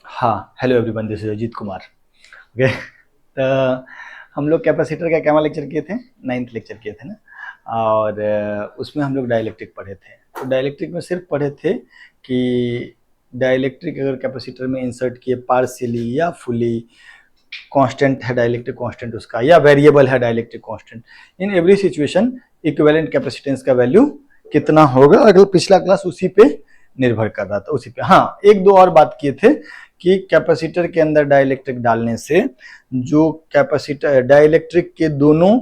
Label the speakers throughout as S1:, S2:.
S1: हाँ, hello everyone, this is Ajit Kumar. Okay. तो हम लोग कैपेसिटर का क्या लेक्चर किए थे, 9th लेक्चर किए थे ना। और उसमें हम लोग डाइलेक्ट्रिक पढ़े थे। तो डाइलेक्ट्रिक में सिर्फ पढ़े थे कि डाइलेक्ट्रिक अगर कैपेसिटर में इंसर्ट किए पार्शियली या फुली, कांस्टेंट है डाइलेक्ट्रिक कांस्टेंट उसका या वेरिएबल है dielectric constant, in every situation equivalent capacitance का वैल्यू कितना होगा। अगर पिछला क्लास उसी पे निर्भर कर रहा था, उसी पे। हाँ, एक दो और बात किए थे कि कैपेसिटर के अंदर डाइलेक्ट्रिक डालने से जो कैपेसिटर डाइलेक्ट्रिक के दोनों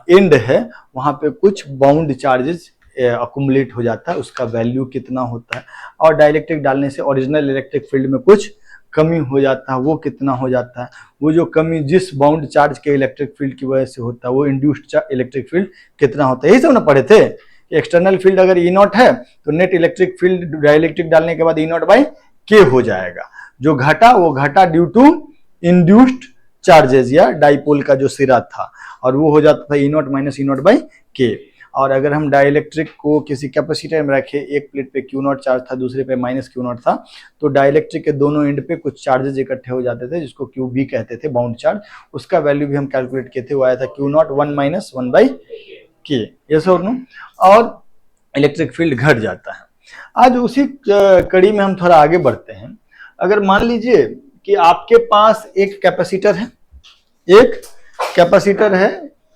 S1: एंड है वहां पे कुछ बाउंड चार्जेस अकुमुलेट हो जाता है, उसका वैल्यू कितना होता है। और डाइलेक्ट्रिक डालने से ओरिजिनल इलेक्ट्रिक फील्ड में कुछ कमी हो जाता है, वो कितना हो जाता है। वो जो कमी जिस बाउंड चार्ज के इलेक्ट्रिक फील्ड की वजह से होता है वो इंड्यूस्ड इलेक्ट्रिक फील्ड कितना होता है। यही सब ना पढ़े थे। एक्सटर्नल फील्ड अगर ई नॉट है तो नेट इलेक्ट्रिक फील्ड डाइलेक्ट्रिक डालने के बाद ई नॉट बाई के हो जाएगा। जो घटा वो घटा ड्यू टू इंड्यूस्ड चार्जेस या डाइपोल का जो सिरा था, और वो हो जाता था E naught minus E naught by K. और अगर हम डाइलेक्ट्रिक को किसी कैपेसिटर में रखे, एक प्लेट पे क्यू नॉट चार्ज था, दूसरे पे माइनस क्यू नॉट था, तो डाइलेक्ट्रिक के दोनों एंड पे कुछ चार्जेस इकट्ठे हो जाते थे जिसको क्यू बी कहते थे, बाउंड चार्ज। उसका वैल्यू भी हम कैलकुलेट किए थे, वो आया था क्यू नॉट 1 माइनस 1 बाई के। यस और नो। और इलेक्ट्रिक फील्ड घट जाता है। आज उसी कड़ी में हम थोड़ा आगे बढ़ते हैं। अगर मान लीजिए कि आपके पास एक कैपेसिटर है, एक कैपेसिटर है,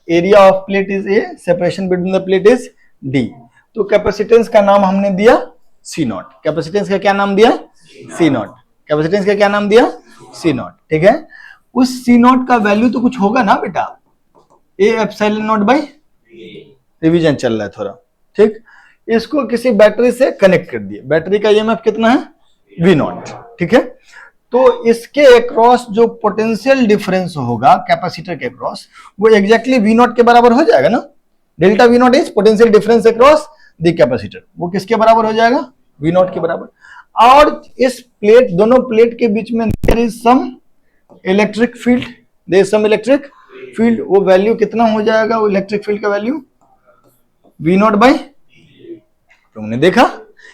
S1: area of plate is a, separation between the plate is D. तो कैपेसिटेंस का नाम हमने दिया सी नॉट। कैपेसिटेंस का क्या नाम दिया? सी नॉट। कैपेसिटेंस का क्या नाम दिया? सी नॉट। ठीक है। उस सी नॉट का वैल्यू तो कुछ होगा ना बेटा, ए एप्सिलॉन नॉट बाई, रिवीजन चल रहा है थोड़ा, ठीक। इसको किसी बैटरी से कनेक्ट कर दिए। बैटरी का ईएमएफ कितना है? V nought. ठीक है। तो इसके अक्रॉस जो पोटेंशियल डिफरेंस होगा कैपेसिटर के अक्रॉस, वो एग्जैक्टली वी नॉट के बराबर हो जाएगा ना। Delta V nought is potential difference across the capacitor. वो किसके बराबर हो जाएगा? वी नॉट के बराबर। और इस प्लेट, दोनों प्लेट के बीच में there is some electric field, there is some electric field. वो वैल्यू कितना हो जाएगा? वो इलेक्ट्रिक फील्ड का वैल्यू वी नॉट बाई, तुमने देखा।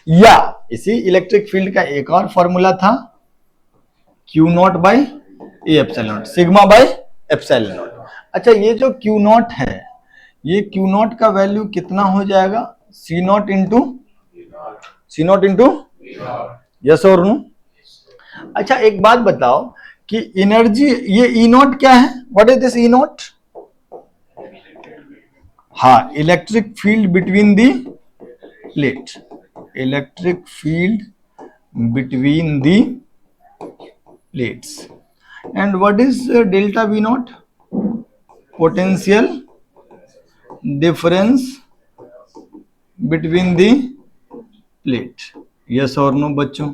S1: या इसी इलेक्ट्रिक फील्ड का एक और फॉर्मूला था, Q not by A epsilon not, sigma by epsilon not. अच्छा, ये जो क्यू नॉट है, ये क्यू नॉट का वैल्यू कितना हो जाएगा? C not into C not into, yes और नो। अच्छा, एक बात बताओ कि एनर्जी, ये ई नॉट क्या है? What is this E naught? हाँ, electric field between the plate, electric field between the plates. And what is delta V naught? Potential difference between the plate. Yes or no बच्चों?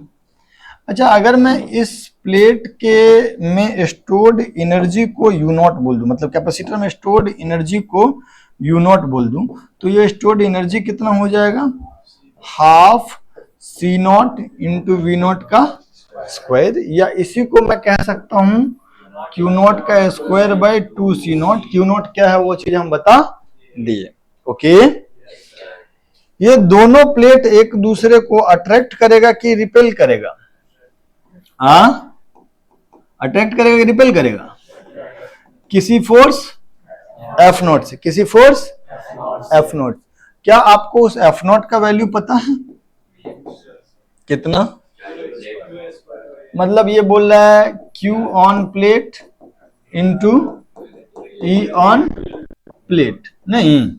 S1: अच्छा, अगर मैं इस plate के में स्टोर्ड एनर्जी को U nought बोल दूं, मतलब कैपेसिटर में स्टोर्ड एनर्जी को यू नॉट बोल दूं, तो ये स्टोर्ड एनर्जी कितना हो जाएगा? Half C not into V nought का स्क्वायर, या इसी को मैं कह सकता हूं क्यू नॉट का square by 2 C nought. Q nought क्या है वो चीज हम बता दिए। ओके। ये दोनों प्लेट एक दूसरे को अट्रैक्ट करेगा कि रिपेल करेगा? अट्रैक्ट करेगा कि रिपेल करेगा? किसी फोर्स एफ नॉट से, किसी फोर्स एफ नॉट। क्या आपको उस एफ नॉट का वैल्यू पता है? कितना? मतलब ये बोल रहा है Q on plate into E on plate, नहीं।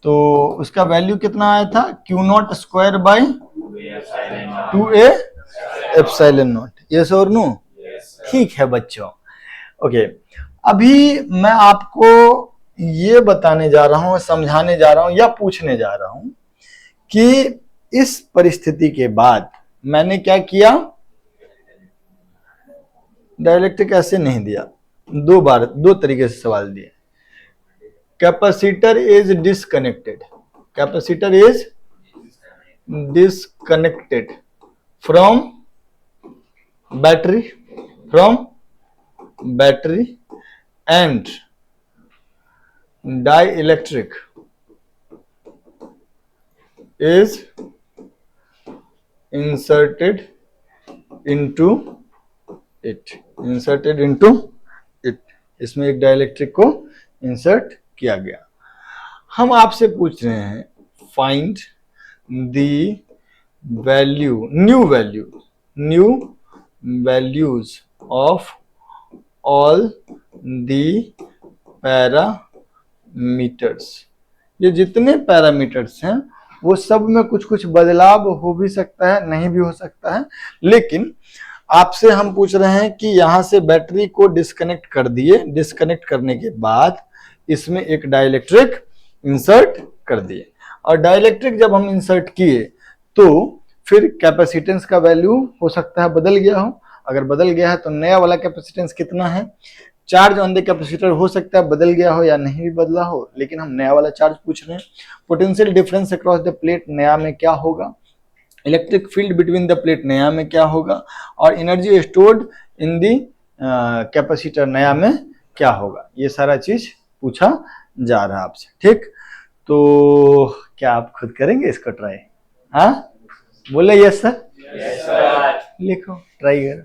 S1: तो उसका वैल्यू कितना आया था? Q not square by 2A epsilon not. Yes और नो? ठीक है बच्चों। ओके। अभी मैं आपको ये बताने जा रहा हूं, समझाने जा रहा हूं या पूछने जा रहा हूं कि इस परिस्थिति के बाद मैंने क्या किया? डायलेक्ट्रिक ऐसे नहीं दिया, दो बार दो तरीके से सवाल दिए। Capacitor is disconnected, capacitor is disconnected from battery, from battery and dielectric is inserted into it, inserted into it, इसमें एक डाइलेक्ट्रिक को इंसर्ट किया गया। हम आपसे पूछ रहे हैं find the value, new values of all the parameters. ये जितने पैरामीटर्स हैं वो सब में कुछ कुछ बदलाव हो भी सकता है, नहीं भी हो सकता है, लेकिन आपसे हम पूछ रहे हैं कि यहां से बैटरी को डिस्कनेक्ट कर दिए, डिस्कनेक्ट करने के बाद इसमें एक डाइलेक्ट्रिक इंसर्ट कर दिए, और डाइलेक्ट्रिक जब हम इंसर्ट किए तो फिर कैपेसिटेंस का वैल्यू हो सकता है बदल गया हो। अगर बदल गया है तो नया वाला कैपेसिटेंस कितना है, चार्ज ऑन द कैपेसिटर हो सकता है बदल गया हो या नहीं भी बदला हो, लेकिन हम नया वाला चार्ज पूछ रहे हैं। Potential difference across the plate नया में क्या होगा, electric field between the plate नया में क्या होगा, और energy stored in the capacitor नया में क्या होगा, ये सारा चीज पूछा जा रहा है आपसे। ठीक, तो क्या आप खुद करेंगे इसको ट्राई? हाँ बोले यस सर, लिखो ट्राई करो।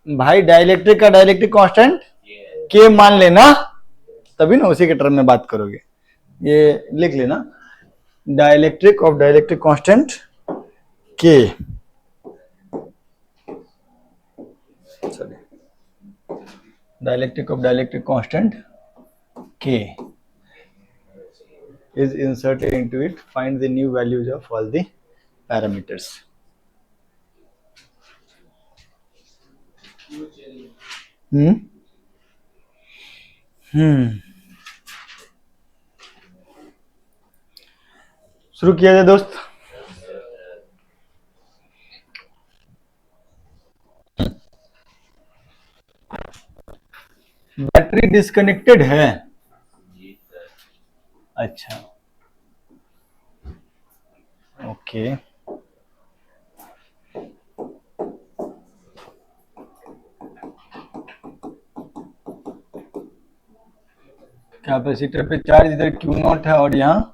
S1: भाई डाइलेक्ट्रिक का डाइलेक्ट्रिक कांस्टेंट के मान लेना, तभी ना उसी के टर्म में बात करोगे। ये लिख लेना, डाइलेक्ट्रिक ऑफ डाइलेक्ट्रिक कांस्टेंट के, sorry, dielectric of dielectric constant के is inserted into it, find the new values of all the parameters. शुरू किया जाए दोस्त। बैटरी डिस्कनेक्टेड है, अच्छा ओके, कैपेसिटर पे चार्ज इधर Q0 है और यहाँ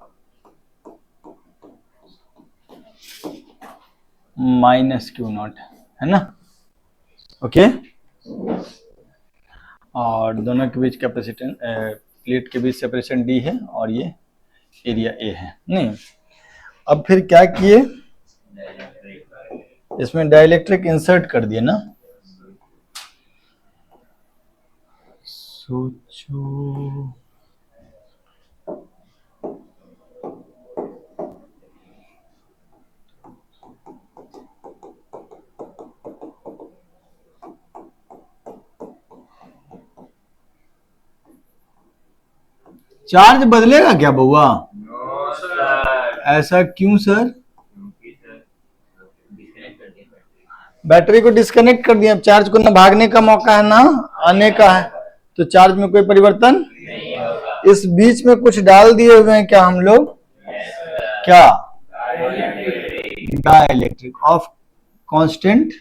S1: माइनस Q0 है ना, ओके। और दोनों के बीच कैपेसिटेंस, प्लेट के बीच सेपरेशन D है और ये एरिया A है। नहीं, अब फिर क्या किए, इसमें डाइलेक्ट्रिक इंसर्ट कर दिए ना। सोचो चार्ज बदलेगा क्या बउआ? ऐसा क्यों सर? बैटरी को डिस्कनेक्ट कर दिया, चार्ज को ना भागने का मौका है ना आने का है, तो चार्ज में कोई परिवर्तन नहीं होगा। इस बीच में कुछ डाल दिए हुए हैं क्या हम लोग? क्या? Dielectric of constant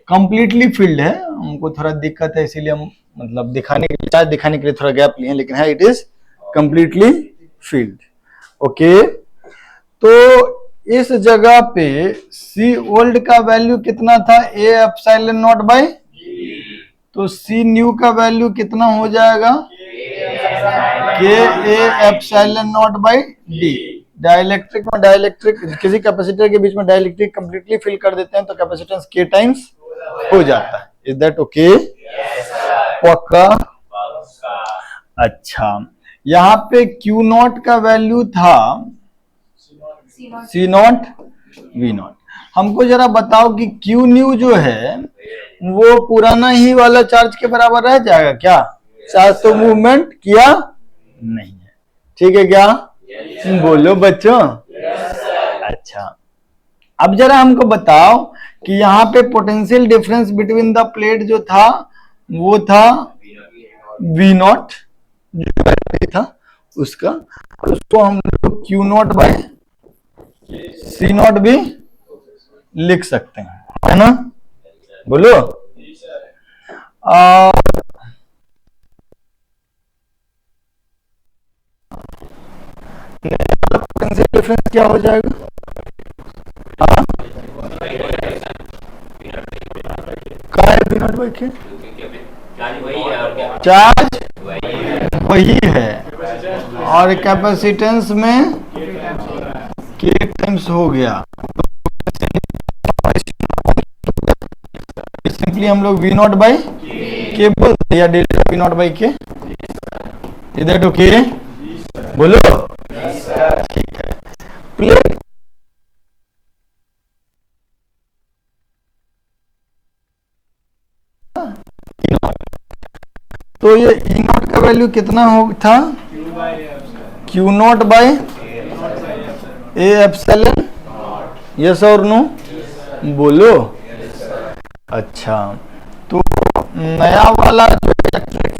S1: completely field है। हमको थोड़ा दिक्कत है इसीलिए हम मतलब दिखाने के लिए, चार्ज दिखाने के लिए थोड़ा गैप लिए, लेकिन है it is completely field. Okay, तो इस जगह पे सी ओल्ड का वैल्यू कितना था? ए एप्सिलॉन नॉट बाय, तो सी न्यू का वैल्यू कितना हो जाएगा? K A epsilon nought by D. Dielectric में डाइलेक्ट्रिक, किसी कैपेसिटर के बीच में डाइलेक्ट्रिक कंप्लीटली फिल कर देते हैं तो कैपेसिटेंस के टाइम्स हो जाता है। Is that okay? पक्का? अच्छा, यहाँ पे क्यू नॉट का वैल्यू था सी नॉट वी नॉट। हमको जरा बताओ कि क्यू न्यू जो है वो पुराना ही वाला चार्ज के बराबर रह जाएगा क्या? चार्ज तो मूवमेंट किया नहीं है, ठीक है क्या? बोलो बच्चों। अच्छा, अब जरा हमको बताओ कि यहाँ पे potential difference between the plate जो था वो था वी नॉट, जो बैटरी था उसका, उसको हम लोग Q not by C nought भी लिख सकते हैं, है ना? बोलो। पोटेंशियल डिफरेंस क्या हो जाएगा? हाँ, क्या है V नॉट बाई के? चार्ज वही है और कैपेसिटेंस में के टाइम्स हो गया। सिंपली हम लोग V नॉट बाई के बोलते हैं या डेल्टा V नॉट बाई के। इधर टू के बोलो, ठीक है। प्लेट तो ये E नॉट का वैल्यू कितना हो था? Q not by A epsilon, yes और नो बोलो। अच्छा, तो नया वाला जो इलेक्ट्रिक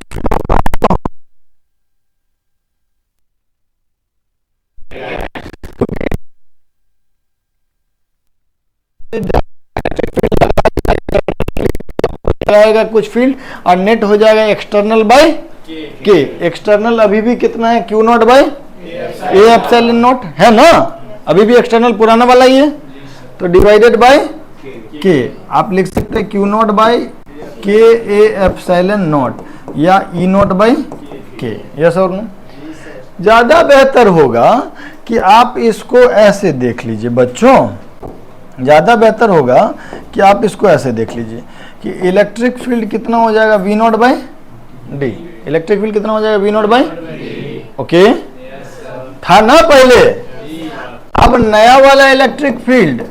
S1: आएगा कुछ फील्ड और नेट हो जाएगा एक्सटर्नल बाय के। एक्सटर्नल अभी भी कितना है? Q nought by A epsilon nought है ना, अभी भी एक्सटर्नल पुराना वाला ही है, तो डिवाइडेड बाय के। आप लिख सकते हैं Q नॉट बाय के ए एप्सिलॉन नॉट या E नॉट बाय के, यस और नो। ज्यादा बेहतर होगा कि आप इसको ऐसे देख लीजिए बच्चों, ज्यादा बेहतर होगा कि आप इसको ऐसे देख लीजिए कि इलेक्ट्रिक फील्ड कितना हो जाएगा? V nought by D. Electric field कितना हो जाएगा? V नॉट बाय ओके, था ना पहले। अब नया वाला इलेक्ट्रिक फील्ड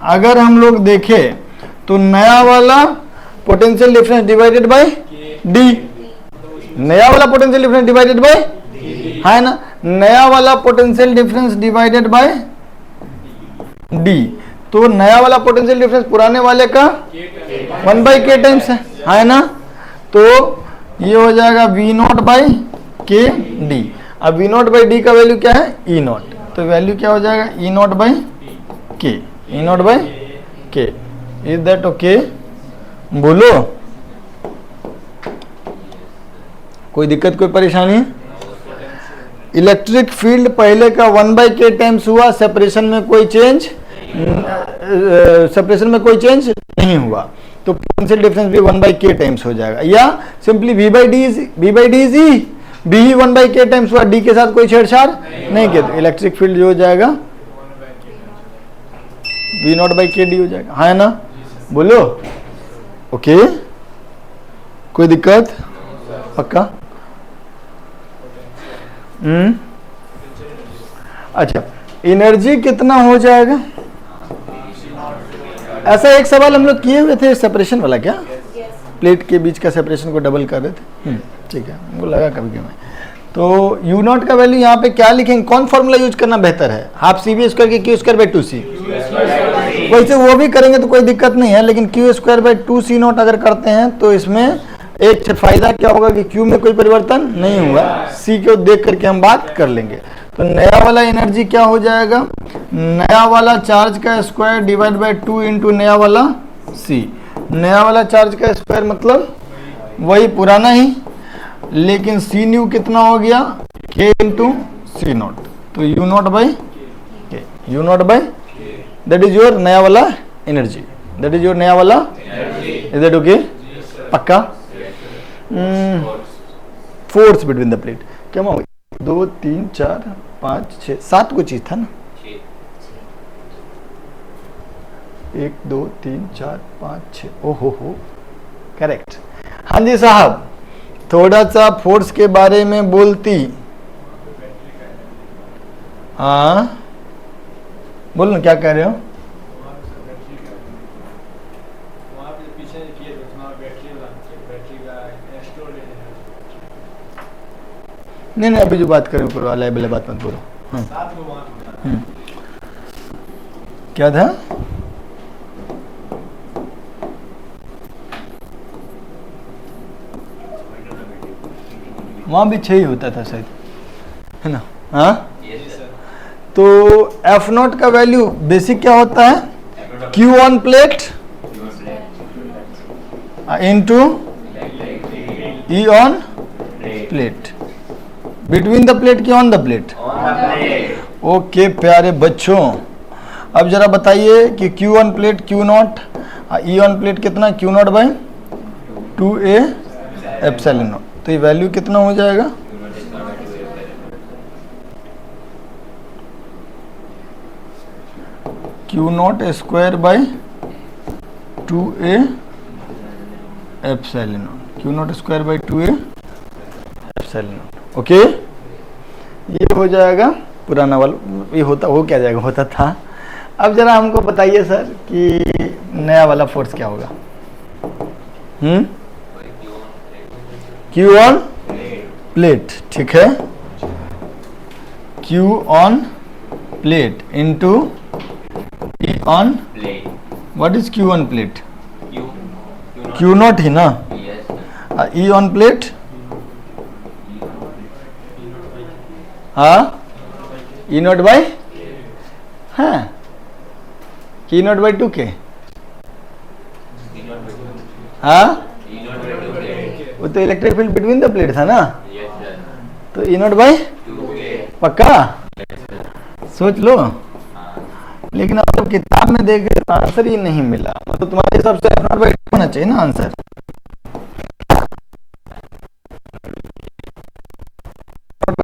S1: अगर हम लोग देखें तो नया वाला potential difference divided by D, नया वाला पोटेंशियल डिफरेंस डिवाइडेड बाय है ना, नया वाला potential difference divided by D. तो नया वाला पोटेंशियल डिफरेंस पुराने वाले का 1 बाई के टाइम्स है ना, तो ये हो जाएगा V नॉट बाई के डी। अब V नॉट बाई डी का वैल्यू क्या है? E नॉट, तो वैल्यू क्या हो जाएगा? E नॉट बाई के, E नॉट बाई के। इज दैट ओके बोलो? कोई दिक्कत, कोई परेशानी? इलेक्ट्रिक फील्ड पहले का 1 बाई के टाइम्स हुआ, सेपरेशन में कोई चेंज नहीं हुआ, तो पोटेंशियल डिफरेंस भी 1 बाई के टाइम्स हो जाएगा। या simply V by D is E, B he 1 by के टाइम्स हुआ, डी के साथ कोई छेड़छाड़ नहीं किया, तो इलेक्ट्रिक फील्ड जो हो जाएगा V नॉट बाई के डी हो जाएगा, है ना बोलो? ओके, कोई दिक्कत? पक्का? अच्छा, एनर्जी कितना हो जाएगा? ऐसा एक सवाल हम लोग किए हुए थे सेपरेशन वाला, क्या प्लेट के बीच का सेपरेशन को डबल कर रहे थे, ठीक है, वो लगा कभी कभी। तो U नॉट का वैल्यू यहाँ पे क्या लिखेंगे? कौन फॉर्मूला यूज करना बेहतर है? हाफ CV स्क्वायर के Q स्क्वायर बाई 2C, वैसे वो भी करेंगे तो कोई दिक्कत नहीं है, लेकिन Q square by 2C not अगर करते हैं तो इसमें एक फायदा क्या होगा कि Q में कोई परिवर्तन नहीं हुआ, C को देख करके हम बात कर लेंगे। तो नया वाला एनर्जी क्या हो जाएगा? नया वाला चार्ज का स्क्वायर डिवाइड बाय 2 इंटू नया वाला C। नया वाला चार्ज का स्क्वायर मतलब वही पुराना ही, लेकिन C न्यू कितना हो गया? K इंटू C नॉट, तो U not by K, U not by, that is your नया वाला एनर्जी, दैट इज योर नया वाला। Is that okay? पक्का? फोर्स बिटवीन द प्लेट क्या हो? 2 3 4 5 6 7 को चीज था ना, 1 2 3 4 5 6, ओहो हो, करेक्ट। हाँ जी साहब, थोड़ा सा फोर्स के बारे में बोलती। हाँ बोलो ना, क्या कह रहे हो? नहीं नहीं, अभी जो बात करें करो, अलाय बल्ले बात मत बोलो। क्या था? वहां भी 6 ही होता था शायद, है ना? हाँ, तो F नॉट का वैल्यू बेसिक क्या होता है? Q on plate into E on plate, between the plate की ऑन द प्लेट, ओके प्यारे बच्चों, अब जरा बताइए कि Q1 plate Q0, E1 plate कितना Q0 by 2A epsilon not, तो ये वैल्यू कितना हो जाएगा? Q0 square by 2A epsilon not, Q0 square by 2A epsilon not. Okay, ये हो जाएगा पुराना वाला, ये होता हो क्या जाएगा, होता था। अब जरा हमको बताइए सर कि नया वाला फोर्स क्या होगा? Q ऑन प्लेट, ठीक है, Q on plate into E on plate. What is Q on plate? Q not ही ना, E ऑन प्लेट, हाँ E नॉट बाई, हाँ E नॉट बाई 2K, हाँ वो तो electric field between the plate था ना, तो E नॉट बाई पक्का, सोच लो। लेकिन अब जब किताब में देखे तो आंसर ही नहीं मिला, तो तुम्हारे हिसाब से F नॉट बाई 2 होना चाहिए ना आंसर।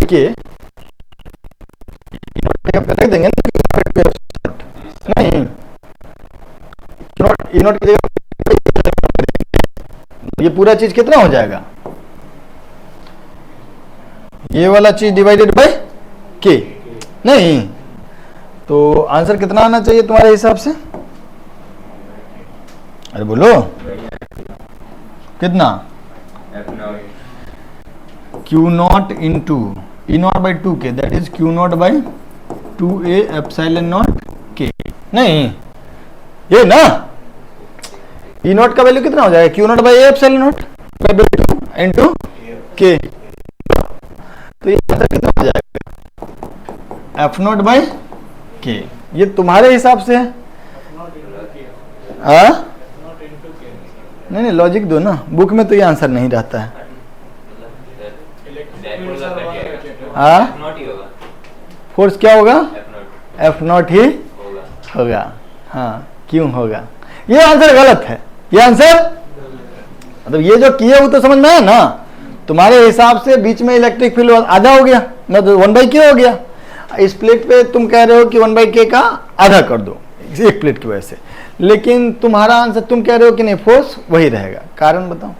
S1: के रख देंगे नहीं, E नॉट की जगह ये पूरा चीज कितना हो जाएगा? ये वाला चीज डिवाइडेड बाय K, नहीं तो आंसर कितना आना चाहिए तुम्हारे हिसाब से? अरे बोलो कितना? Q not into E not by 2K, that is Q not by 2A epsilon not K, नहीं ये ना, E नॉट का वैल्यू कितना हो जाएगा? Q not by A epsilon not by 2 into K, तो ये आंसर कितना हो जाएगा? F not by K। ये तुम्हारे हिसाब से है, नहीं लॉजिक दो ना, बुक में तो ये आंसर नहीं रहता है। फोर्स क्या होगा? F नॉट ही होगा, हाँ क्यों होगा? ये आंसर गलत है, ये आंसर मतलब ये जो किए वो तो समझ में आया ना, तुम्हारे हिसाब से बीच में इलेक्ट्रिक फील्ड आधा हो गया ना, तो 1/k हो गया। इस प्लेट पे तुम कह रहे हो कि 1/k का आधा कर दो एक प्लेट की वजह से, लेकिन तुम्हारा आंसर तुम कह रहे हो कि नहीं फोर्स वही रहेगा, कारण बताओ?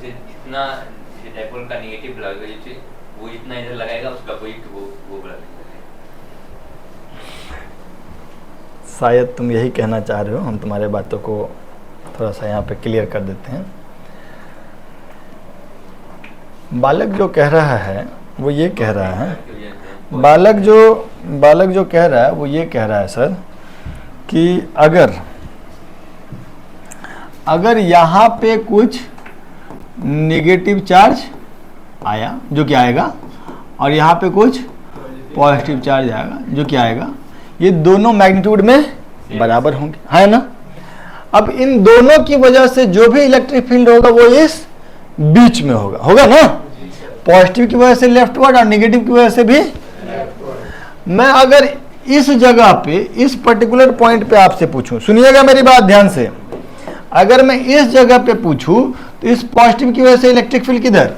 S2: जितना डायपोल का नेगेटिव लगेगा वो जितना इधर लगाएगा उसका वेट वो बढ़ा देगा।
S1: शायद तुम यही कहना चाह रहे हो, हम तुम्हारे बातों को थोड़ा सा यहाँ पे क्लियर कर देते हैं। बालक जो कह रहा है वो ये कह रहा है, बालक जो कह रहा है वो ये कह रहा है सर कि अगर यहाँ पे कुछ नेगेटिव चार्ज आया जो कि आएगा, और यहाँ पे कुछ पॉजिटिव चार्ज आएगा जो कि आएगा, ये दोनों मैग्नीट्यूड में बराबर होंगे, है ना। अब इन दोनों की वजह से जो भी इलेक्ट्रिक फील्ड होगा वो इस बीच में होगा ना, पॉजिटिव की वजह से लेफ्टवर्ड और नेगेटिव की वजह से भी। मैं अगर इस जगह पे इस पर्टिकुलर पॉइंट पे आपसे पूछूं, सुनिएगा मेरी बात ध्यान से, अगर मैं इस जगह पे पूछूं तो इस पॉजिटिव की वजह से इलेक्ट्रिक फील्ड किधर?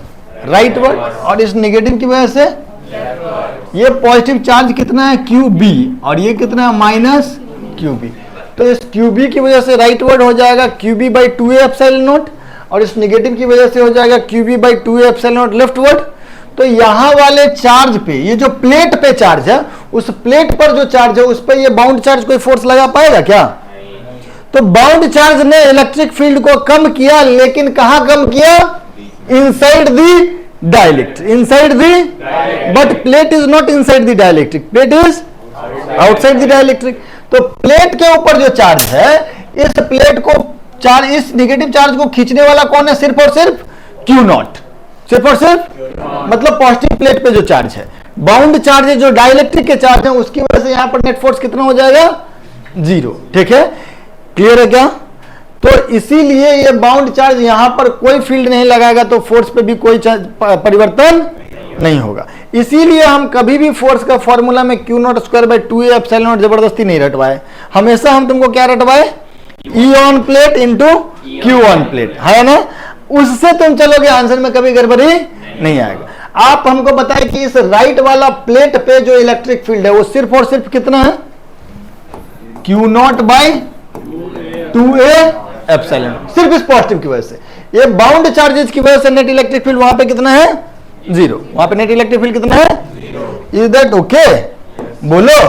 S1: राइटवर्ड, और इस नेगेटिव की वजह से ये पॉजिटिव चार्ज कितना है? QB, और ये कितना है? Minus QB। तो इस QB की वजह से राइटवर्ड हो जाएगा QB by 2A epsilon not, और इस नेगेटिव की वजह से हो जाएगा QB by 2A epsilon not leftward. तो यहाँ वाले चार्ज पे, ये जो प्लेट पे चार्ज है, उस प्लेट पर जो चार्ज है उस पर ये बाउंड चार्ज कोई फोर्स लगा पाएगा क्या? तो बाउंड चार्ज ने इलेक्ट्रिक फील्ड को कम किया, लेकिन कहां कम किया? Inside the dielectric, inside the, but plate is not inside the dielectric, plate is outside the dielectric. तो प्लेट के ऊपर जो चार्ज है, इस प्लेट को चार्ज, इस नेगेटिव चार्ज को खींचने वाला कौन है? सिर्फ और सिर्फ Q नॉट, सिर्फ और सिर्फ मतलब पॉजिटिव प्लेट पे जो चार्ज है। बाउंड चार्ज जो डाइलेक्ट्रिक के चार्ज है उसकी वजह से यहां पर नेट फोर्स कितना हो जाएगा? 0। ठीक है, क्लियर है क्या? तो इसीलिए ये बाउंड चार्ज यहां पर कोई फील्ड नहीं लगाएगा तो फोर्स पे भी कोई परिवर्तन नहीं होगा। इसीलिए हम कभी भी फोर्स का फॉर्मूला में Q naught square by 2a epsilon naught जबरदस्ती नहीं रटवाए। हमेशा हम तुमको क्या रटवाए, E on plate into Q on plate, है ना। उससे तुम चलोगे, आंसर में कभी गड़बड़ी नहीं आएगा। आप हमको बताए कि इस राइट वाला प्लेट पे जो इलेक्ट्रिक फील्ड है वो सिर्फ और सिर्फ कितना है, Q not by 2a epsilon, सिर्फ इस पॉजिटिव की वजह से। ये बाउंड चार्जेस की वजह से नेट इलेक्ट्रिक फील्ड वहां पे कितना है, 0। वहां पे नेट इलेक्ट्रिक फील्ड कितना है, इज दैट ओके? बोलो।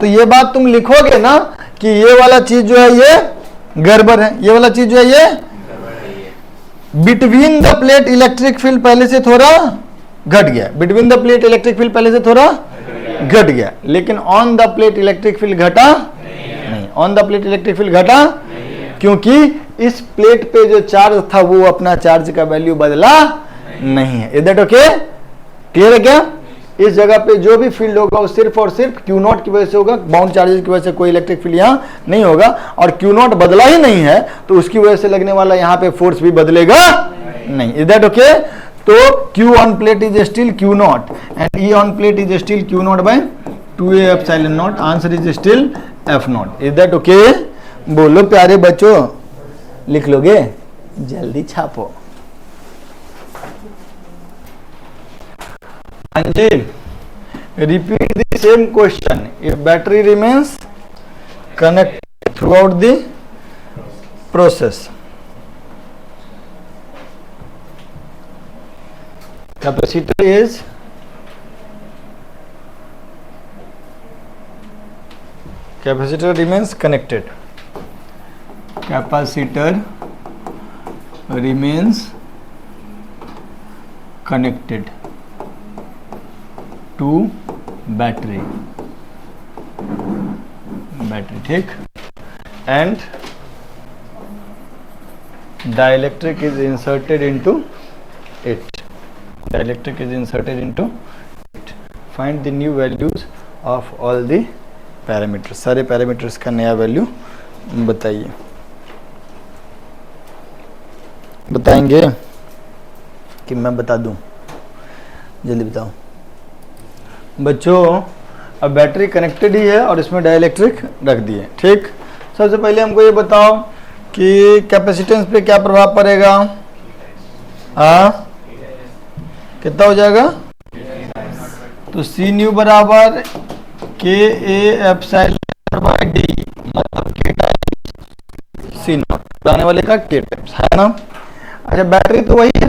S1: तो ये बात तुम लिखोगे ना कि ये वाला चीज जो है ये गड़बड़ है, ये वाला चीज जो है ये between the plate electric field पहले से थोड़ा घट गया, between the plate electric field पहले से थोड़ा घट गया, लेकिन on the plate electric field घटा नहीं, on the plate electric field घटा क्योंकि इस प्लेट पे जो चार्ज था वो अपना चार्ज का वैल्यू बदला नहीं है। Is that okay? क्लियर है क्या? इस जगह पे जो भी फील्ड होगा वो सिर्फ और सिर्फ क्यू नॉट की वजह से होगा, बाउंड चार्जेस की वजह से कोई इलेक्ट्रिक फील्ड यहाँ नहीं होगा, और क्यू नॉट बदला ही नहीं है तो उसकी वजह से लगने वाला यहाँ पे फोर्स भी बदलेगा नहीं। Is that okay? तो Q on plate is still Q naught and E on plate is still Q not by 2a epsilon naught, answer is still F naught. Is that okay? बोलो प्यारे बच्चों, लिख लोगे? जल्दी छापो। हाँ जी, repeat the same question if battery remains connect throughout the process. Capacitor is capacitor remains connected. Capacitor remains connected to battery, ठीक, and dielectric is inserted into it. Dielectric is inserted into it. Find the new values of all the parameters. सारे parameters का नया value बताइए। बताएंगे कि मैं बता दूं? जल्दी बताओ बच्चों। अब बैटरी कनेक्टेड ही है और इसमें डाइलेक्ट्रिक रख दिए, ठीक। सबसे पहले हमको ये बताओ कि कैपेसिटेंस पे क्या प्रभाव पड़ेगा? हाँ, कितना हो जाएगा? तो सी न्यू बराबर के ए एप्सिलॉन बाय डी, मतलब के टाइम्स सी नॉट, आने वाले का के टाइम्स, है ना। अच्छा, बैटरी तो वही है,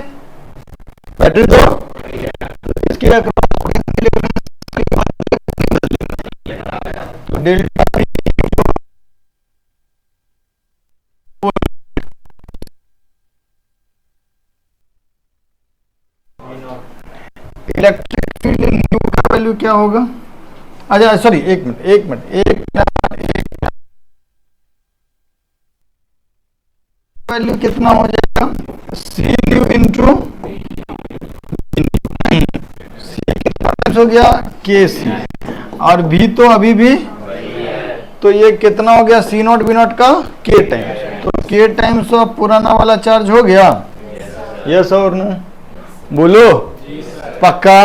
S1: बैटरी तो इसकी तो डेल्टा इलेक्ट्रिक फील्ड न्यू का वैल्यू क्या होगा? अच्छा सॉरी, एक मिनट, वैल्यू कितना हो जाएगा? सी न्यू इंटू सी कितना हो गया? के सी, और भी तो अभी भी, तो ये कितना हो गया? सी नॉट बी नॉट का के टाइम्स, तो के टाइम्स ऑफ पुराना वाला चार्ज हो गया। यस और नो? बोलो पक्का?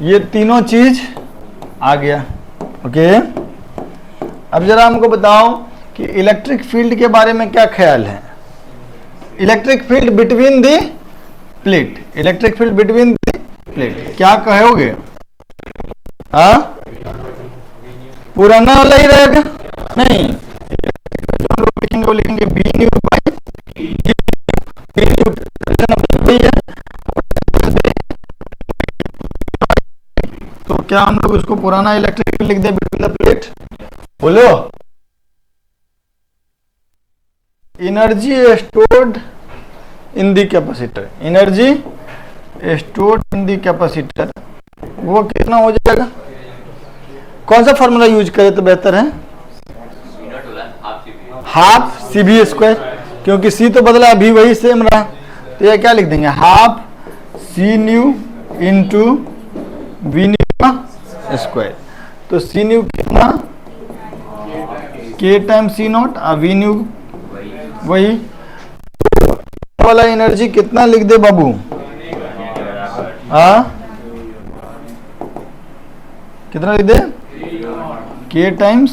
S1: ये तीनों चीज आ गया, ओके। अब जरा हमको बताओ कि इलेक्ट्रिक फील्ड के बारे में क्या ख्याल है? Electric field between the plate, electric field between the plate, क्या कहोगे? हाँ, पुराना वाला ही रहेगा? नहीं, लिखेंगे बी न्यू बाई तो क्या हम लोग उसको पुराना इलेक्ट्रिक फील्ड लिख दे बिटवीन द प्लेट? बोलो। Energy stored in the capacitor, energy stored in the capacitor, वो कितना हो जाएगा? कौन सा फॉर्मूला यूज करें तो बेहतर है? हाफ सी बी स्क्वायर, क्योंकि सी तो बदला, अभी वही सेम रहा, तो ये क्या लिख देंगे? Half C new into V new square. तो सी न्यू कितना? के टाइम सी नॉट, और वी न्यू वही वाला एनर्जी कितना लिख दे बाबू? हाँ कितना लिख दे, के टाइम्स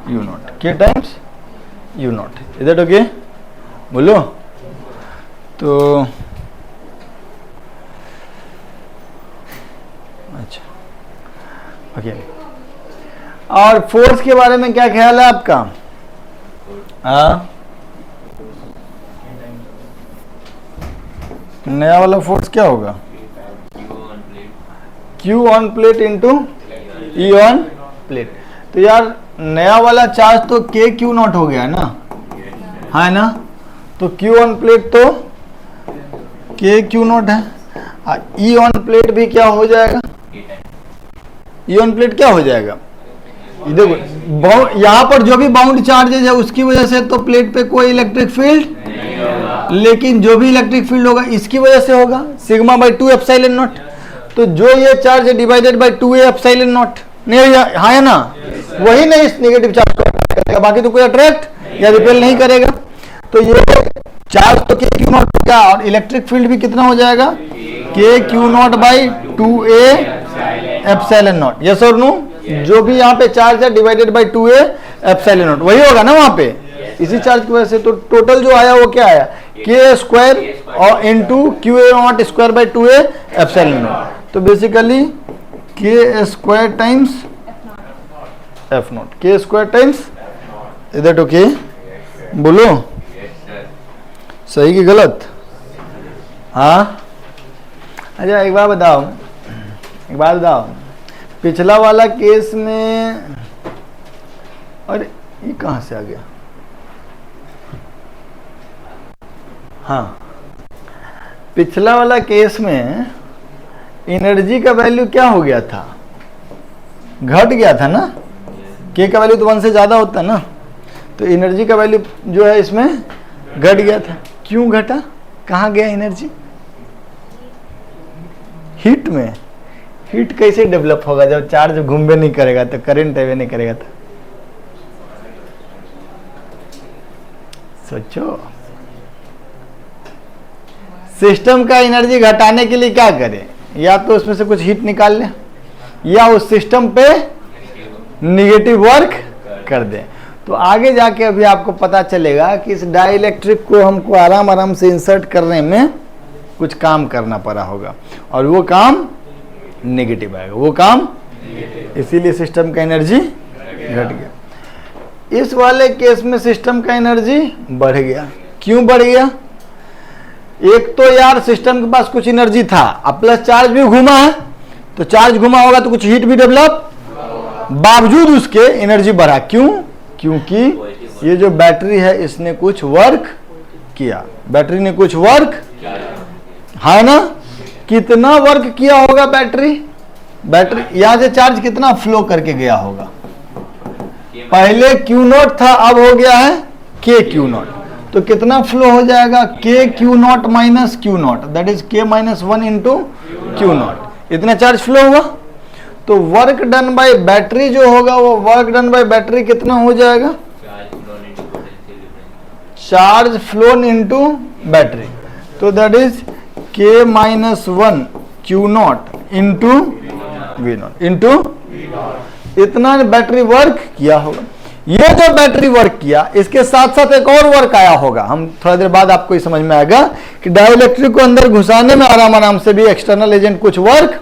S1: यू नॉट, के times you not, is that okay? बोलो तो अच्छा ओके। और फोर्स के बारे में क्या ख्याल है आपका? हाँ नया वाला फोर्स क्या होगा? Q on plate into E on plate. तो यार नया वाला चार्ज तो K Q नॉट हो गया ना, है ना? तो Q ऑन प्लेट तो K Q नॉट है, E ऑन प्लेट भी क्या हो जाएगा? E ऑन प्लेट क्या हो जाएगा? देखो यहाँ पर जो भी बाउंड चार्जेज है उसकी वजह से तो प्लेट पे कोई इलेक्ट्रिक फील्ड, लेकिन जो भी इलेक्ट्रिक फील्ड होगा इसकी वजह से होगा, सिग्मा बाई 2 एप्सिलॉन नॉट। तो जो ये चार्ज है divided by 2a epsilon not, नहीं हाँ है ना, वही नहीं इस नेगेटिव चार्ज को करेगा, बाकी तो कोई अट्रैक्ट या रिपेल नहीं करेगा। तो ये चार्ज तो के क्यू नॉट का, और इलेक्ट्रिक फील्ड भी कितना हो जाएगा? के Q not by 2a epsilon not. Yes और नो? जो भी यहाँ पे चार्ज है divided by 2a epsilon not, वही होगा ना वहां पे, इसी चार्ज की वजह से। तो टोटल जो आया वो क्या आया? के स्क्वायर और into Q A not square by 2a epsilon not. तो बेसिकली के स्क्वायर टाइम्स एफ नॉट, के square times, is that okay? बोलो सही कि गलत? हाँ अच्छा एक बात बताओ, पिछला वाला केस में, अरे ये कहाँ से आ गया? हाँ पिछला वाला केस में एनर्जी का वैल्यू क्या हो गया था? घट गया था ना, के का वैल्यू तो 1 से ज़्यादा होता है ना, तो एनर्जी का वैल्यू जो है इसमें घट गया था। क्यों घटा? कहाँ गया एनर्जी? हीट में। हीट कैसे डेवलप होगा जब चार्ज घूमबे नहीं करेगा, तो करंट अवे नहीं करेगा? तो सोचो, सिस्टम का एनर्जी घटाने के लिए क्या करें? या तो उसमें से कुछ हीट निकाल लें, या उस सिस्टम पे निगेटिव वर्क कर दें। तो आगे जाके अभी आपको पता चलेगा कि इस डाइलेक्ट्रिक को हमको आराम आराम से इंसर्ट करने में कुछ काम करना पड़ा होगा, और वो काम नेगेटिव आएगा, वो काम, इसीलिए सिस्टम का एनर्जी घट गया। इस वाले केस में सिस्टम का एनर्जी बढ़ गया। क्यों बढ़ गया? एक तो यार सिस्टम के पास कुछ एनर्जी था, अब प्लस चार्ज भी घूमा है, तो चार्ज घूमा होगा तो कुछ हीट भी डेवलप, बावजूद उसके एनर्जी बढ़ा। क्यों? क्योंकि ये जो बैटरी है इसने कुछ वर्क किया, बैटरी ने कुछ वर्क, है ना? कितना वर्क किया होगा बैटरी? यहां से चार्ज कितना फ्लो करके गया होगा? पहले क्यू नॉट था, अब हो गया है के क्यू नॉट, तो कितना फ्लो हो जाएगा? के Q not minus Q not, that is K minus 1 into Q not, इतना चार्ज फ्लो हुआ। तो वर्क डन बाय बैटरी जो होगा, वो वर्क डन बाय बैटरी कितना हो जाएगा? चार्ज फ्लोन इंटू बैटरी, तो that is K minus 1 Q nought into V nought into, इतना बैटरी वर्क किया होगा। ये जो बैटरी वर्क किया, इसके साथ साथ एक और वर्क आया होगा, हम थोड़ा देर बाद आपको ये समझ में आएगा कि डाइलेक्ट्रिक को अंदर घुसाने में आराम आराम से भी एक्सटर्नल एजेंट कुछ वर्क,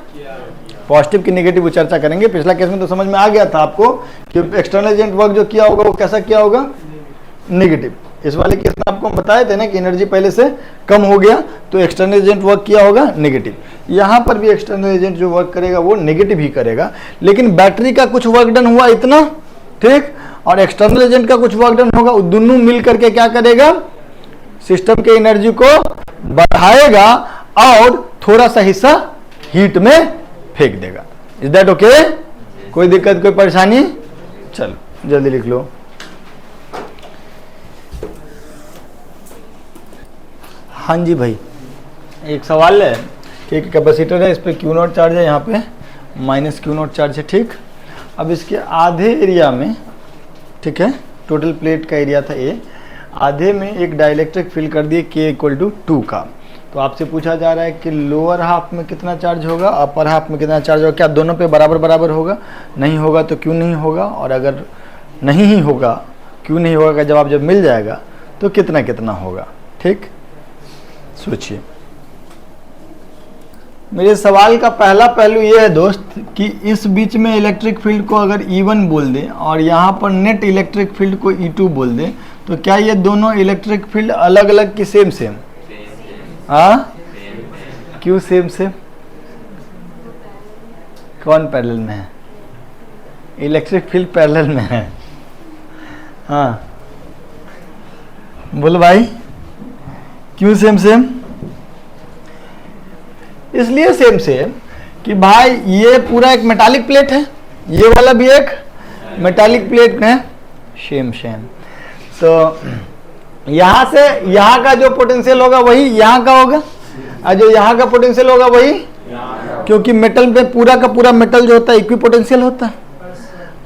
S1: पॉजिटिव की नेगेटिव चर्चा करेंगे। पिछला केस में तो समझ में आ गया था आपको कि एक्सटर्नल एजेंट वर्क जो किया होगा वो कैसा किया होगा? नेगेटिव। इस वाले केस में आपको हम बताए थे ना कि एनर्जी पहले से कम हो गया तो एक्सटर्नल एजेंट वर्क किया होगा नेगेटिव। यहाँ पर भी एक्सटर्नल एजेंट जो वर्क करेगा वो नेगेटिव ही करेगा, लेकिन बैटरी का कुछ वर्क डन हुआ इतना, ठीक, और एक्सटर्नल एजेंट का कुछ वर्क डन होगा, दोनों मिल करके क्या करेगा? सिस्टम के एनर्जी को बढ़ाएगा और थोड़ा सा हिस्सा हीट में फेंक देगा। Is that okay? कोई दिक्कत, कोई परेशानी? चलो जल्दी लिख लो। हाँ जी भाई, एक सवाल है कि एक कैपेसिटर है, इस पे क्यू नॉट चार्ज है, यहाँ पे माइनस क्यू नॉट चार्ज है, ठीक। अब इसके आधे एरिया में, ठीक है, टोटल प्लेट का एरिया था ए, आधे में एक डाइलेक्ट्रिक फील्ड कर दिए के इक्वल टू 2 का। तो आपसे पूछा जा रहा है कि लोअर हाफ में कितना चार्ज होगा, अपर हाफ में कितना चार्ज होगा, क्या दोनों पे बराबर बराबर होगा? नहीं होगा तो क्यों नहीं होगा, और अगर नहीं ही होगा क्यों नहीं होगा का जवाब जब मिल जाएगा तो कितना कितना होगा। ठीक, सोचिए। मेरे सवाल का पहला पहलू ये है दोस्त कि इस बीच में इलेक्ट्रिक फील्ड को अगर E1 बोल दें और यहाँ पर नेट इलेक्ट्रिक फील्ड को E2 बोल दें, तो क्या ये दोनों इलेक्ट्रिक फील्ड अलग अलग कि सेम सेम? हाँ, क्यों सेम सेम? कौन पैरेलल में है? इलेक्ट्रिक फील्ड पैरेलल में है। हाँ बोलो भाई, क्यों सेम सेम? इसलिए सेम सेम कि भाई ये पूरा एक मेटालिक प्लेट है, ये वाला भी एक मेटालिक प्लेट है, सेम सेम। तो यहाँ से यहाँ का जो पोटेंशियल होगा वही यहाँ का होगा, और जो यहाँ का पोटेंशियल होगा वही, क्योंकि मेटल में पूरा का पूरा मेटल जो होता है इक्वी पोटेंशियल होता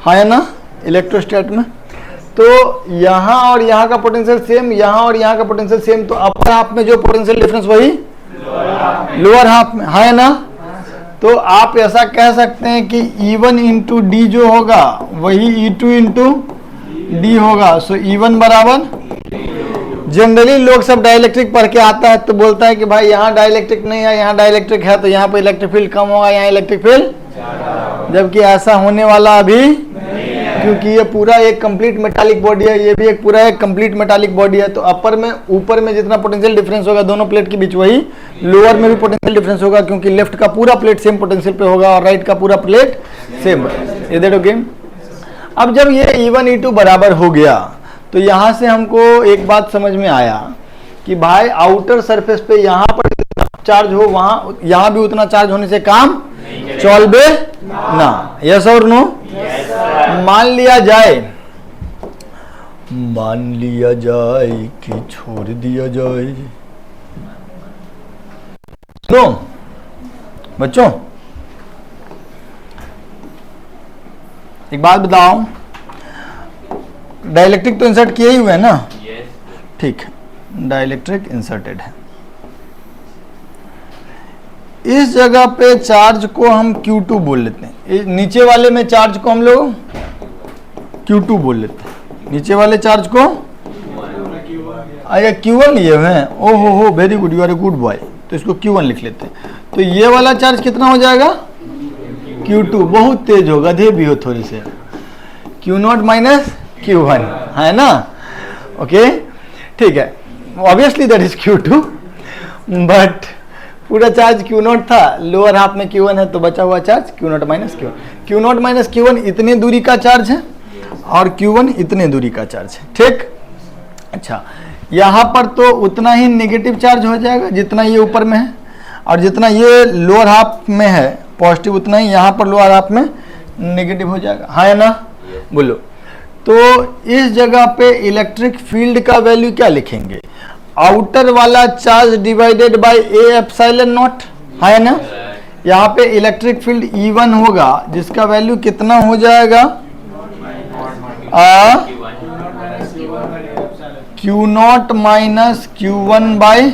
S1: है ना इलेक्ट्रोस्टैट में। तो यहाँ और यहाँ का पोटेंशियल सेम, यहाँ और यहाँ का पोटेंशियल सेम, तो अपर हाफ में जो पोटेंशियल डिफरेंस वही लोअर हाफ में, है ना। तो आप ऐसा कह सकते हैं कि E1 इंटू डी जो होगा वही E2 इंटू डी होगा। सो E1 बराबर, जनरली लोग सब डाइलेक्ट्रिक पढ़ के आता है तो बोलता है कि भाई यहाँ डाइलेक्ट्रिक नहीं है, यहाँ डाइलेक्ट्रिक है, तो यहाँ पर इलेक्ट्रिक फील्ड कम होगा, यहाँ इलेक्ट्रिक फील्ड, जबकि ऐसा होने वाला अभी, क्योंकि ये पूरा एक कंप्लीट मेटालिक बॉडी है, ये भी एक पूरा एक कंप्लीट मेटालिक बॉडी है। तो अपर में ऊपर में जितना पोटेंशियल डिफरेंस होगा दोनों प्लेट के बीच, वही लोअर में भी पोटेंशियल डिफरेंस होगा, क्योंकि लेफ्ट का पूरा प्लेट सेम पोटेंशियल पे होगा और राइट का पूरा प्लेट सेम। ये देखो गेम। अब जब ये E1 E2 बराबर हो गया तो यहाँ से हमको एक बात समझ में आया कि भाई आउटर सरफेस पे यहाँ पर चार्ज हो, वहाँ यहाँ भी उतना चार्ज होने से काम चलबे ना। यस और नो? मान लिया जाए कि छोड़ दिया जाए। सुनो बच्चों, एक बात बताओ, डाइलेक्ट्रिक तो इंसर्ट किए ही हुए हैं ना? ठीक है, डाइलेक्ट्रिक इंसर्टेड है। इस जगह पे चार्ज को हम Q2 बोल लेते हैं, नीचे वाले में चार्ज को हम लोग Q2 बोल लेते हैं, नीचे वाले चार्ज को अच्छा Q1 लिए हुए हैं। ओहो हो, very good, you are a good boy. तो इसको Q1 लिख लेते हैं। तो ये वाला चार्ज कितना हो जाएगा? Q2। बहुत तेज हो, गधे भी हो थोड़ी से। Q0 माइनस Q1, है ना? ओके ठीक है, obviously that is Q2, but पूरा चार्ज Q0 था, लोअर हाफ में Q1 है, तो बचा हुआ charge Q0 minus Q1। Q0 minus Q1 इतने दूरी का चार्ज है और Q1 इतने दूरी का चार्ज है। ठीक, अच्छा यहाँ पर तो उतना ही नेगेटिव चार्ज हो जाएगा जितना ये ऊपर में है, और जितना ये लोअर हाफ में है पॉजिटिव, उतना ही यहाँ पर लोअर हाफ में नेगेटिव हो जाएगा, हाँ या ना? बोलो। तो इस जगह पे इलेक्ट्रिक फील्ड का वैल्यू क्या लिखेंगे? आउटर वाला charge divided by A epsilon nought, है ना? यहाँ पे इलेक्ट्रिक फील्ड E1 होगा जिसका वैल्यू कितना हो जाएगा? Q0 माइनस Q1 बाय,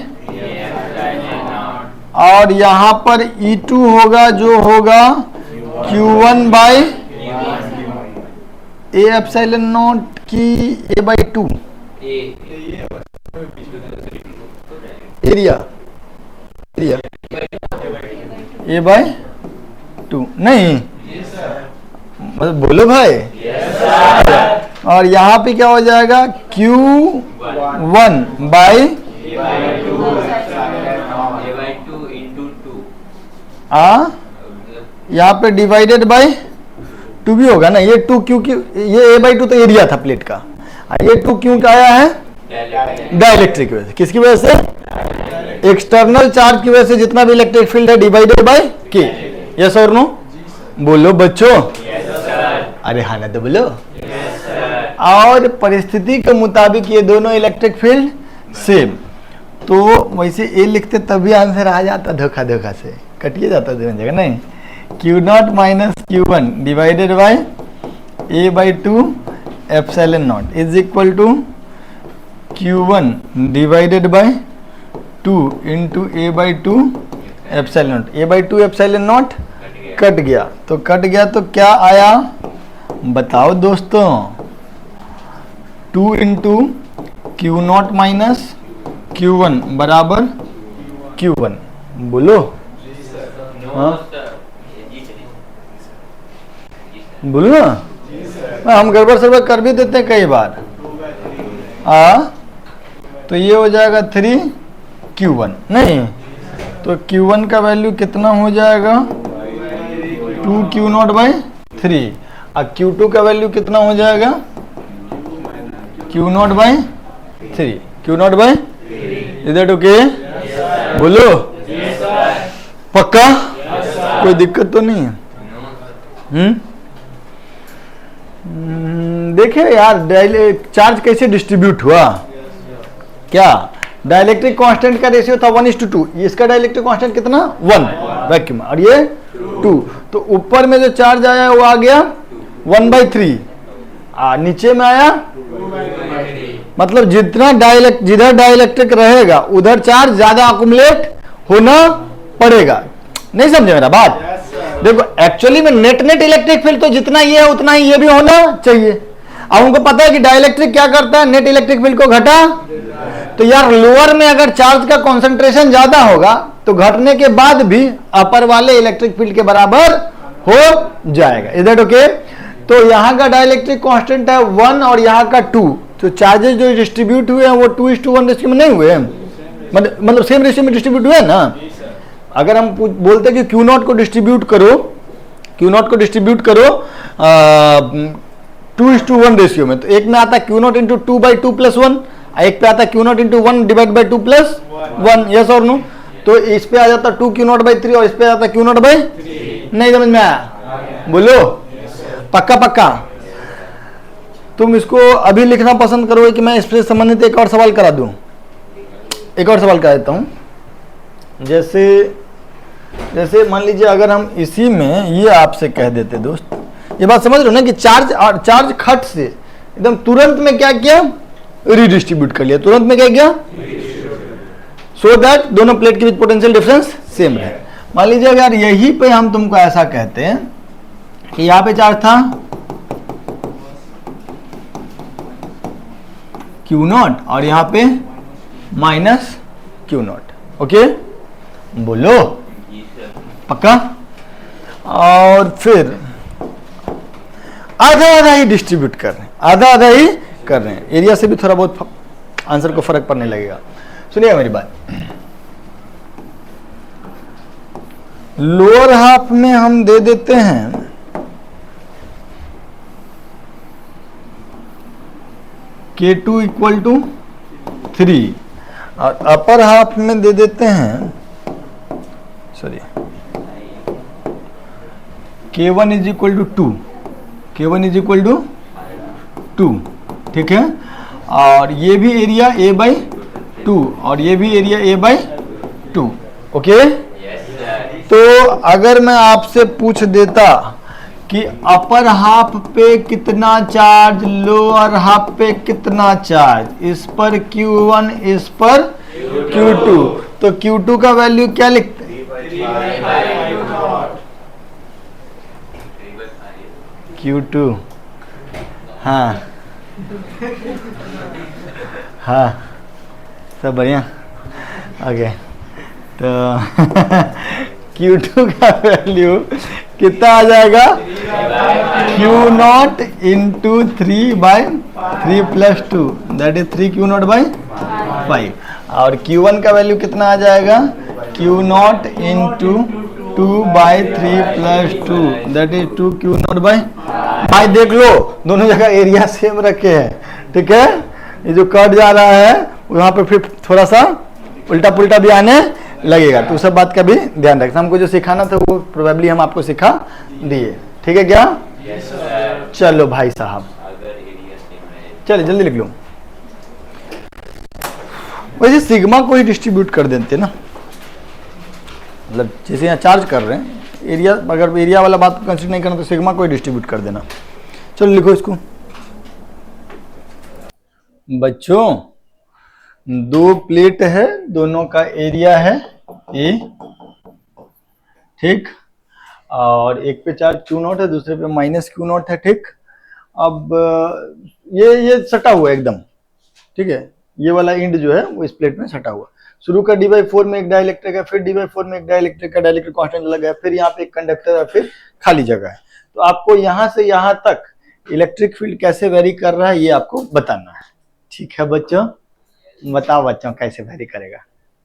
S1: और यहाँ पर E2 होगा जो होगा Q1 by A epsilon nought की A by 2 area A by 2 नहीं, बोलो भाई। और यहाँ पे क्या हो जाएगा? Q1 बाई यहाँ पे डिवाइडेड बाय 2 भी होगा ना, ये 2 क्योंकि ये A बाई 2 तो एरिया था प्लेट का, ये 2 क्यों का आया है? डाइलेक्ट्रिक की वजह से। किसकी वजह से? एक्सटर्नल चार्ज की वजह से जितना भी इलेक्ट्रिक फील्ड है डिवाइडेड बाय के। यस और नो? बोलो बच्चों। अरे हाँ ना तो बोलो। और परिस्थिति के मुताबिक ये दोनों इलेक्ट्रिक फील्ड सेम, तो वैसे ए लिखते तभी आंसर आ जाता, धोखा धोखा से कटिए जाता दोनों जगह, नहीं। Q0 minus Q1 divided by A by 2 epsilon nought is equal to Q1 divided by 2 into A by two epsilon nought, A by two epsilon nought cut गया, तो कट गया तो क्या आया बताओ दोस्तों, 2 into Q not minus Q one बराबर Q one. बोलो हाँ बोलो ना, हम गड़बड़ सड़बड़ कर भी देते हैं कई बार। तो ये हो जाएगा 3Q1 नहीं, तो Q1 का वैल्यू कितना हो जाएगा 2Q नॉट बाई 3, और Q2 का वैल्यू कितना हो जाएगा Q not by 3, Q not by, is that okay? बोलो पक्का, कोई दिक्कत तो नहीं है? देखिए यार चार्ज कैसे डिस्ट्रीब्यूट हुआ, क्या डाइलेक्ट्रिक कांस्टेंट का रेशियो था 1:2, इसका डाइलेक्ट्रिक कांस्टेंट कितना 1 वैक्यूम, और ये 2, तो ऊपर में जो चार्ज आया वो आ गया 1/3, नीचे में आया, मतलब जिधर डाइलेक्ट्रिक रहेगा उधर चार्ज ज्यादा अकुमुलेट होना पड़ेगा। नहीं समझे मेरा बात? देखो एक्चुअली में नेट इलेक्ट्रिक फील्ड तो जितना ये है उतना ही ये भी होना चाहिए। अब उनको पता है कि डाइलेक्ट्रिक क्या करता है, नेट इलेक्ट्रिक फील्ड को घटा, तो यार लोअर में अगर चार्ज का कंसंट्रेशन ज्यादा होगा तो घटने के बाद भी अपर वाले इलेक्ट्रिक फील्ड के बराबर हो जाएगा। Is that okay? तो यहाँ का डाइलेक्ट्रिक कांस्टेंट है 1 और यहाँ का 2, तो चार्जेस जो डिस्ट्रीब्यूट हुए हैं वो 2:1 रेशियो में नहीं हुए, मतलब सेम रेशियो में डिस्ट्रीब्यूट हुए ना। अगर हम बोलते हैं कि क्यू नॉट को डिस्ट्रीब्यूट करो 2:1 रेशियो में, तो एक में आता है क्यू नॉट इंटू 2/2 + 1, एक पे आता है Q nought into 1 divide by 2 + 1, yes और नो? तो इस पे आ जाता 2Q नॉट बाई 3 और इस पे आता Q नॉट बाई, नहीं समझ में आया? बोलो पक्का पक्का। तुम इसको अभी लिखना पसंद करोगे कि मैं इससे संबंधित एक और सवाल करा दूं? एक और सवाल करा देता हूं। जैसे मान लीजिए अगर हम इसी में ये आपसे कह देते दोस्त, ये बात समझ रहे हो ना कि चार्ज खट से एकदम तुरंत में क्या किया, रीडिस्ट्रीब्यूट कर लिया, तुरंत में क्या किया, सो दैट दोनों प्लेट के बीच पोटेंशियल डिफरेंस सेम रहे। मान लीजिए अगर यही पे हम तुमको ऐसा कहते हैं कि यहां पे चार्ज था Q नॉट और यहां पे माइनस Q नॉट, ओके? बोलो पक्का। और फिर आधा ही डिस्ट्रीब्यूट कर रहे हैं, आधा ही कर रहे हैं, एरिया से भी थोड़ा बहुत आंसर को फर्क पड़ने लगेगा। सुनिए मेरी बात, लोअर हाफ में हम दे देते हैं K2 = 3 और अपर हाफ में दे देते हैं K1 = 2, K1 = 2, ठीक है? और ये भी एरिया A/2 और ये भी एरिया A/2, ओके? तो अगर मैं आपसे पूछ देता कि अपर हाफ पे कितना चार्ज, लोअर हाफ पे कितना चार्ज, इस पर Q1 इस पर Q2, तो Q2 का वैल्यू क्या लिखते हैं? Q2, हाँ हाँ सब बढ़िया, ओके। तो Q2 का वैल्यू कितना आ जाएगा, Q not into 3/3 + 2, that is 3Q not by 5, और Q1 का वैल्यू कितना आ जाएगा, Q not into 2/3 + 2, that is 2Q not by. भाई देख लो दोनों जगह एरिया सेम रखे हैं, ठीक है? ये जो कट जा रहा है वहां पे फिर थोड़ा सा उल्टा पुल्टा भी आने लगेगा, तो सब बात का भी ध्यान रखना। हमको जो सिखाना था वो प्रोबेबली हम आपको सिखा दिए, ठीक है क्या? चलो भाई साहब, चलिए जल्दी लिख लो। वैसे सिग्मा को ही डिस्ट्रीब्यूट कर देते ना, मतलब जैसे यहाँ चार्ज कर रहे हैं, एरिया अगर एरिया वाला बात कंसीडर नहीं करना तो सिग्मा को ही डिस्ट्रीब्यूट कर देना। चलो लिखो इसको। बच्चों दो प्लेट है, दोनों का एरिया है ए, ठीक, और एक पे चार्ज क्यू नॉट है, दूसरे पे माइनस क्यू नॉट है, ठीक। अब ये सटा हुआ है एकदम, ठीक है, ये वाला इंड जो है वो इस प्लेट में सटा हुआ। शुरू का d/4 में एक डाइलेक्ट्रिक है, फिर d/4 में एक डाइलेक्ट्रिक का डाइलेक्ट्रिक कांस्टेंट लगा है, फिर यहाँ पे एक कंडक्टर है, फिर खाली जगह है। तो आपको यहाँ से यहाँ तक इलेक्ट्रिक फील्ड कैसे वेरी कर रहा है ये आपको बताना है, ठीक है बच्चों। बताओ बच्चों कैसे वेरी करेगा,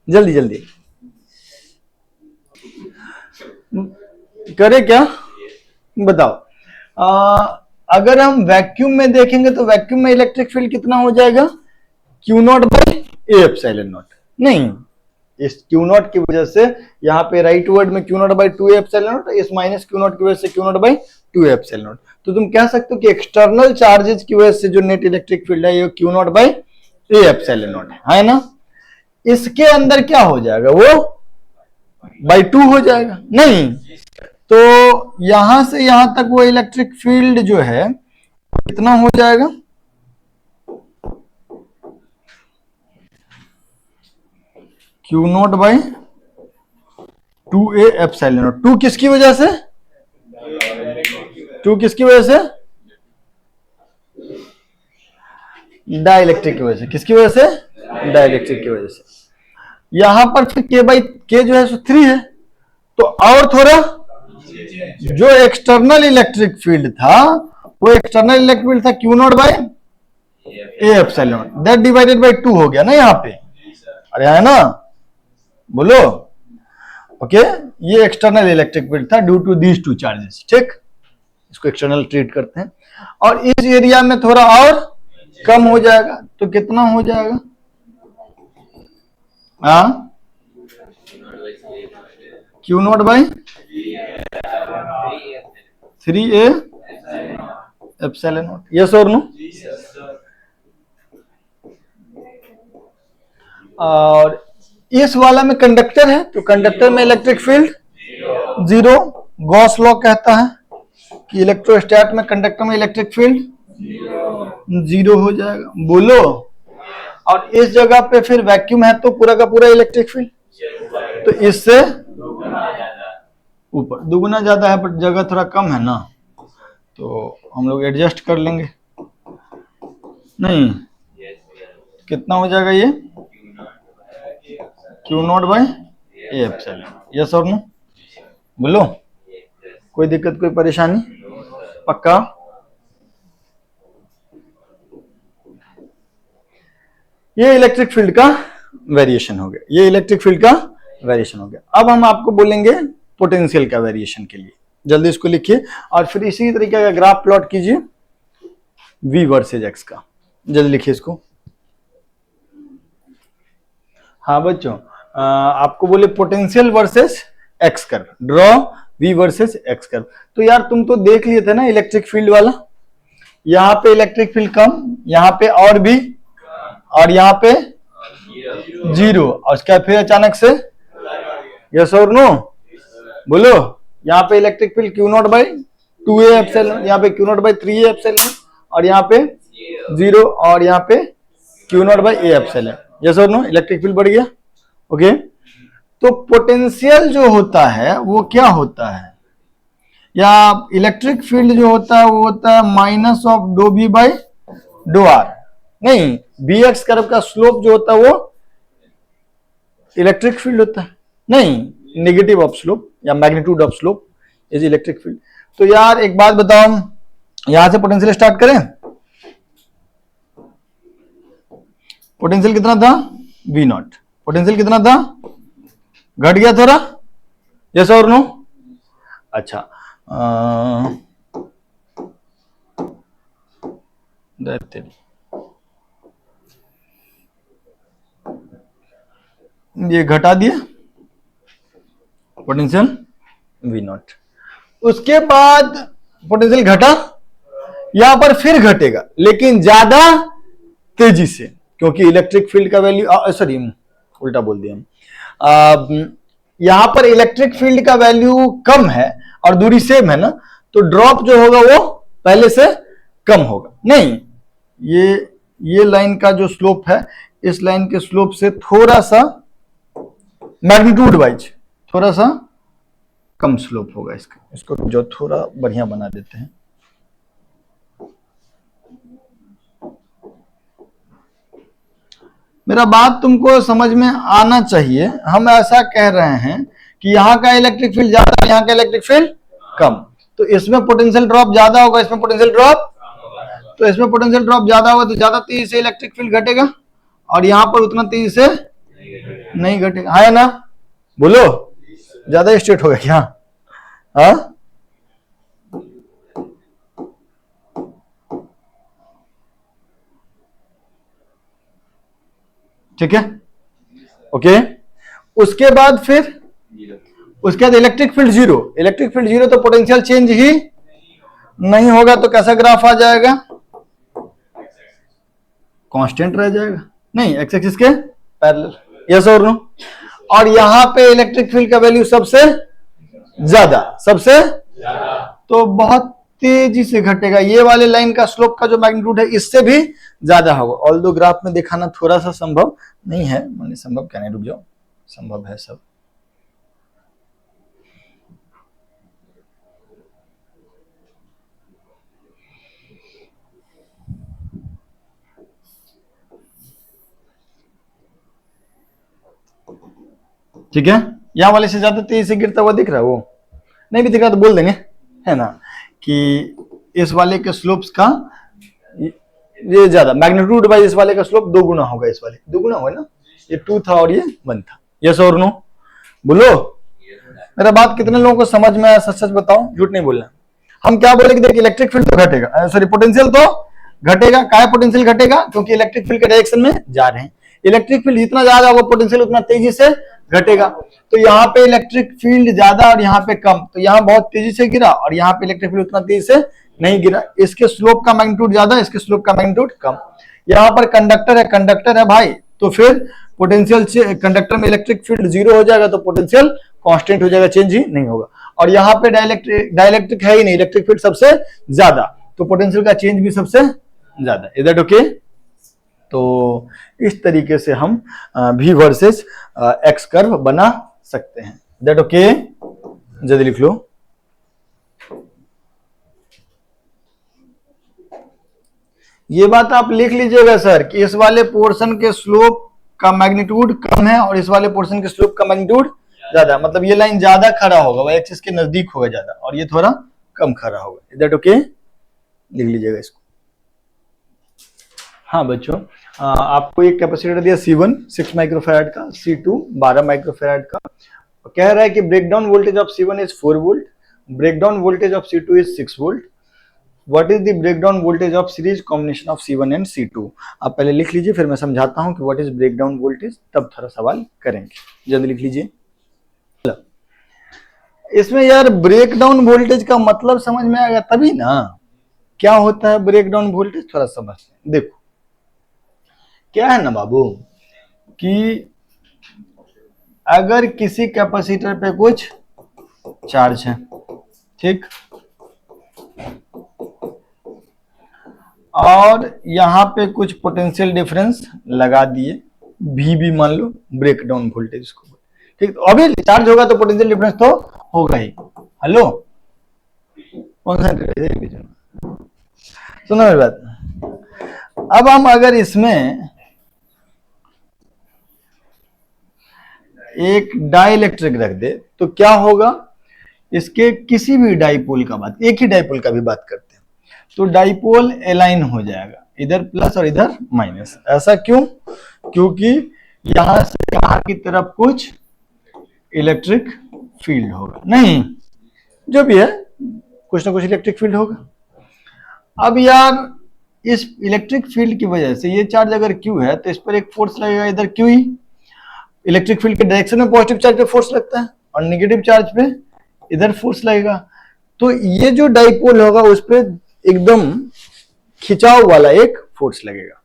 S1: जल्दी जल्दी करे क्या, बताओ। अगर हम वैक्यूम में देखेंगे तो वैक्यूम में इलेक्ट्रिक फील्ड कितना हो जाएगा, Q not by A epsilon not. नहीं, इस क्यू नॉट की वजह से यहाँ पे राइट वर्ड में Q not by 2 epsilon not, इस माइनस क्यू नॉट की वजह से Q not by 2 epsilon not. तो तुम कह सकते हो कि एक्सटर्नल चार्जेस की वजह से जो नेट इलेक्ट्रिक फील्ड है ये Q not by A epsilon nought है ना। इसके अंदर क्या हो जाएगा, वो बाई 2 हो जाएगा। नहीं, तो यहां से यहां तक वो इलेक्ट्रिक फील्ड जो है कितना हो जाएगा, Q not by 2a epsilon not. 2 किसकी वजह से, 2 किसकी वजह से, डाइलेक्ट्रिक की वजह से। किसकी वजह से, डाइलेक्ट्रिक की वजह से। यहां पर फिर k जो है 3 है, तो और थोड़ा जो एक्सटर्नल इलेक्ट्रिक फील्ड था वो एक्सटर्नल इलेक्ट्रिक फील्ड था Q not by A epsilon, that divided by 2 हो गया ना यहाँ पे। अरे है ना, बोलो। ओके, ये एक्सटर्नल इलेक्ट्रिक फील्ड था ड्यू टू दीज 2 चार्जेस, ठीक। इसको एक्सटर्नल ट्रीट करते हैं। और इस एरिया में थोड़ा और कम हो जाएगा, तो कितना हो जाएगा, हाँ, Q not by 3a epsilon not. Yes और नो। और इस वाला में कंडक्टर है, तो कंडक्टर में इलेक्ट्रिक फील्ड 0। गॉस लॉ कहता है कि इलेक्ट्रोस्टैट में कंडक्टर में इलेक्ट्रिक फील्ड 0 हो जाएगा, बोलो। और इस जगह पे फिर वैक्यूम है तो पूरा का पूरा इलेक्ट्रिक फील्ड, तो इससे ऊपर दुगुना ज्यादा है, पर जगह थोड़ा कम है ना, तो हम लोग एडजस्ट कर लेंगे। नहीं, कितना हो जाएगा ये, Q not by A epsilon. Yes और नो, बोलो। कोई दिक्कत, कोई परेशानी, पक्का। ये इलेक्ट्रिक फील्ड का वेरिएशन हो गया, ये इलेक्ट्रिक फील्ड का वेरिएशन हो गया। अब हम आपको बोलेंगे पोटेंशियल का वेरिएशन के लिए, जल्दी इसको लिखिए और फिर इसी तरीके का ग्राफ प्लॉट कीजिए v वर्सेज x का। जल्दी लिखिए इसको। हाँ बच्चों, आपको बोले potential versus x curve, draw v versus x curve. तो यार तुम तो देख लिए थे ना इलेक्ट्रिक फील्ड वाला, यहाँ पे इलेक्ट्रिक फील्ड कम, यहाँ पे और भी, और यहाँ पे 0, और उसका फिर अचानक से यस और नो, बोलो। यहाँ पे electric field Q not by 2a epsilon, यहाँ पे Q not by 3a epsilon, और यहाँ पे 0, और यहाँ पे Q not by a epsilon. Yes और नो, इलेक्ट्रिक फील्ड बढ़ गया। ओके, तो पोटेंशियल जो होता है वो क्या होता है, या इलेक्ट्रिक फील्ड जो होता है वो होता है माइनस ऑफ डो बी बाई डो आर। नहीं, बी एक्स कर्व का स्लोप जो होता है वो इलेक्ट्रिक फील्ड होता है। नहीं, नेगेटिव ऑफ स्लोप या magnitude of slope is electric field. तो यार एक बात बताओ, यहां से पोटेंशियल स्टार्ट करें। पोटेंशियल कितना था, वी नॉट। पोटेंशियल कितना था, घट गया थोड़ा, यस और नो। अच्छा, ये घटा दिए पोटेंशियल वी नॉट। उसके बाद पोटेंशियल घटा, यहां पर फिर घटेगा लेकिन ज्यादा तेजी से, क्योंकि इलेक्ट्रिक फील्ड का वैल्यू, सॉरी उल्टा बोल दिया हम, यहां पर इलेक्ट्रिक फील्ड का वैल्यू कम है और दूरी सेम है ना, तो ड्रॉप जो होगा वो पहले से कम होगा। नहीं, ये लाइन का जो स्लोप है इस लाइन के स्लोप से थोड़ा सा मैग्नीट्यूड वाइज थोड़ा सा कम स्लोप होगा इसका। इसको जो थोड़ा बढ़िया बना देते हैं। मेरा बात तुमको समझ में आना चाहिए। हम ऐसा कह रहे हैं कि यहाँ का इलेक्ट्रिक फील्ड ज्यादा है, यहाँ का इलेक्ट्रिक फील्ड कम, तो इसमें पोटेंशियल ड्रॉप ज्यादा होगा, इसमें पोटेंशियल ड्रॉप, तो इसमें पोटेंशियल ड्रॉप ज्यादा होगा तो ज्यादा तेजी से इलेक्ट्रिक फील्ड घटेगा, और यहाँ पर उतना तेजी से नहीं घटेगा, है ना? बोलो, ज्यादा स्ट्रेट हो गया क्या? हाँ, ठीक है, ओके। उसके बाद electric field zero, electric field zero तो पोटेंशियल चेंज ही नहीं होगा, तो कैसा ग्राफ आ जाएगा? कांस्टेंट रह जाएगा, नहीं, एक्स एक्सिस के पैरेलल, यस और नो। और यहां पे इलेक्ट्रिक फील्ड का वैल्यू सबसे ज्यादा, तो बहुत तेजी से घटेगा। ये वाले लाइन का स्लोप का जो मैग्नीट्यूड है इससे भी ज्यादा होगा। ऑल्दो ग्राफ में दिखाना थोड़ा सा संभव नहीं है, मैंने संभव क्या नहीं, रुक जाओ, संभव है सब। ठीक है, यहां वाले से ज्यादा तेजी से गिरता हुआ दिख रहा है, वो नहीं भी दिख रहा तो बोल देंगे, है ना, कि इस वाले के स्लोप्स का ये ज्यादा मैग्नीट्यूड वाइज इस वाले का स्लोप 2 गुना होगा, इस वाले 2 गुना होगा ना, ये 2 था और ये 1 था, यस और नो? बोलो, मेरा बात कितने लोगों को समझ में आया? सच सच बताओ, झूठ नहीं बोलना। हम क्या बोले कि देखिए इलेक्ट्रिक फील्ड तो घटेगा, सॉरी पोटेंशियल तो घटेगा। काय पोटेंशियल घटेगा? क्योंकि इलेक्ट्रिक फील्ड के डायरेक्शन में जा रहे हैं। इलेक्ट्रिक फील्ड जितना ज्यादा होगा पोटेंशियल उतना तेजी से घटेगा। तो यहाँ पे इलेक्ट्रिक फील्ड ज्यादा और यहाँ पे कम, तो यहाँ बहुत तेजी से गिरा और यहाँ पे इलेक्ट्रिक फील्ड उतना तेजी से नहीं गिरा। इसके स्लोप का मैग्नीट्यूड ज्यादा, इसके स्लोप का मैग्नीट्यूड कम। यहाँ पर कंडक्टर है भाई, तो फिर पोटेंशियल कंडक्टर में इलेक्ट्रिक फील्ड 0 हो जाएगा, तो पोटेंशियल कांस्टेंट हो जाएगा, चेंज ही नहीं होगा। और यहाँ पे डाइलेक्ट्रिक है ही नहीं, इलेक्ट्रिक फील्ड सबसे ज्यादा, तो पोटेंशियल का चेंज भी सबसे ज्यादा। Is that okay? तो इस तरीके से हम V वर्सेस X कर्व बना सकते हैं। That okay? जल्दी लिख लो। ये बात आप लिख लीजिएगा सर कि इस वाले पोर्शन के स्लोप का मैग्नीट्यूड कम है और इस वाले पोर्शन के स्लोप का मैग्नीट्यूड ज्यादा, मतलब ये लाइन ज्यादा खड़ा होगा, वह एक्सिस के नजदीक होगा ज्यादा, और ये थोड़ा कम खड़ा होगा। Is that okay? लिख लीजिएगा इसको। हाँ बच्चों, आपको एक कैपेसिटर दिया C1 6 माइक्रोफैराड का, C2 12 माइक्रोफैराड का। कह रहा है कि breakdown voltage of C1 is 4 volt, breakdown voltage of C2 is 6 volt. What is the breakdown voltage of series combination of C1 and C2? आप पहले लिख लीजिए, फिर मैं समझाता हूं कि व्हाट इज ब्रेकडाउन वोल्टेज, तब थोड़ा सवाल करेंगे। जल्दी लिख लीजिए। इसमें यार ब्रेकडाउन वोल्टेज का मतलब समझ में आएगा तभी ना, क्या होता है ब्रेकडाउन वोल्टेज, थोड़ा समझते हैं। देखो क्या है ना बाबू, कि अगर किसी कैपेसिटर पे कुछ चार्ज है, ठीक, और यहां पे कुछ पोटेंशियल डिफरेंस लगा दिए, भी मान लो ब्रेकडाउन वोल्टेज को, ठीक। तो अभी चार्ज होगा तो पोटेंशियल डिफरेंस तो होगा ही। हेलो, सुनो मेरी बात। अब हम अगर इसमें एक डाइलेक्ट्रिक रख दे तो क्या होगा, इसके किसी भी डाइपोल का बात, एक ही डाइपोल का भी बात करते हैं, तो डाइपोल अलाइन हो जाएगा, इधर प्लस और इधर माइनस। ऐसा क्यों? क्योंकि यहां से यहां की तरफ कुछ इलेक्ट्रिक फील्ड होगा, नहीं जो भी है कुछ ना कुछ इलेक्ट्रिक फील्ड होगा। अब यार इस इलेक्ट्रिक फील्ड की वजह से ये चार्ज अगर Q है तो इस पर एक फोर्स लगेगा, इधर Q ही। इलेक्ट्रिक फील्ड के डायरेक्शन में पॉजिटिव चार्ज पे फोर्स लगता है और नेगेटिव चार्ज पे इधर फोर्स लगेगा। तो ये जो डाइपोल होगा उस पे एकदम खिंचाव वाला एक फोर्स लगेगा।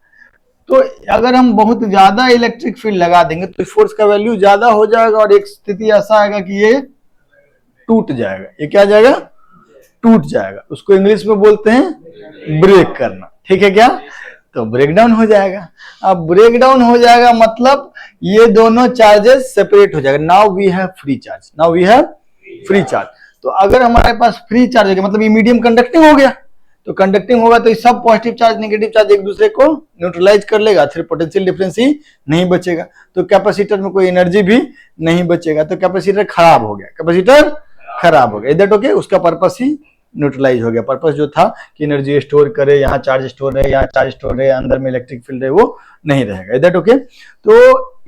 S1: तो अगर हम बहुत ज्यादा इलेक्ट्रिक फील्ड लगा देंगे तो फोर्स का वैल्यू ज्यादा हो जाएगा और एक स्थिति ऐसा आएगा कि ये टूट जाएगा। ये क्या जाएगा? टूट जाएगा। उसको इंग्लिश में बोलते हैं ब्रेक करना, ठीक है क्या? तो ब्रेकडाउन हो जाएगा। अब ब्रेकडाउन हो जाएगा मतलब ये दोनों चार्जेस सेपरेट हो जाएगा। Now we have free charge, now we have free charge. तो अगर हमारे पास फ्री चार्ज हो गया मतलब ये मीडियम कंडक्टिंग हो गया, तो कंडक्टिंग होगा तो ये सब पॉजिटिव चार्ज नेगेटिव चार्ज एक दूसरे को न्यूट्रलाइज कर लेगा, फिर पोटेंशियल डिफरेंस ही नहीं बचेगा, तो कैपेसिटर में कोई एनर्जी भी नहीं बचेगा, तो कैपेसिटर खराब हो गया, कैपेसिटर खराब हो गया। इधर ओके, उसका पर्पस ही न्यूट्रलाइज हो गया। पर्पस जो था कि एनर्जी स्टोर करे, यहाँ चार्ज स्टोर रहे, यहाँ चार्ज स्टोर रहे, अंदर में इलेक्ट्रिक फील्ड है वो नहीं रहेगा। इधर ओके, तो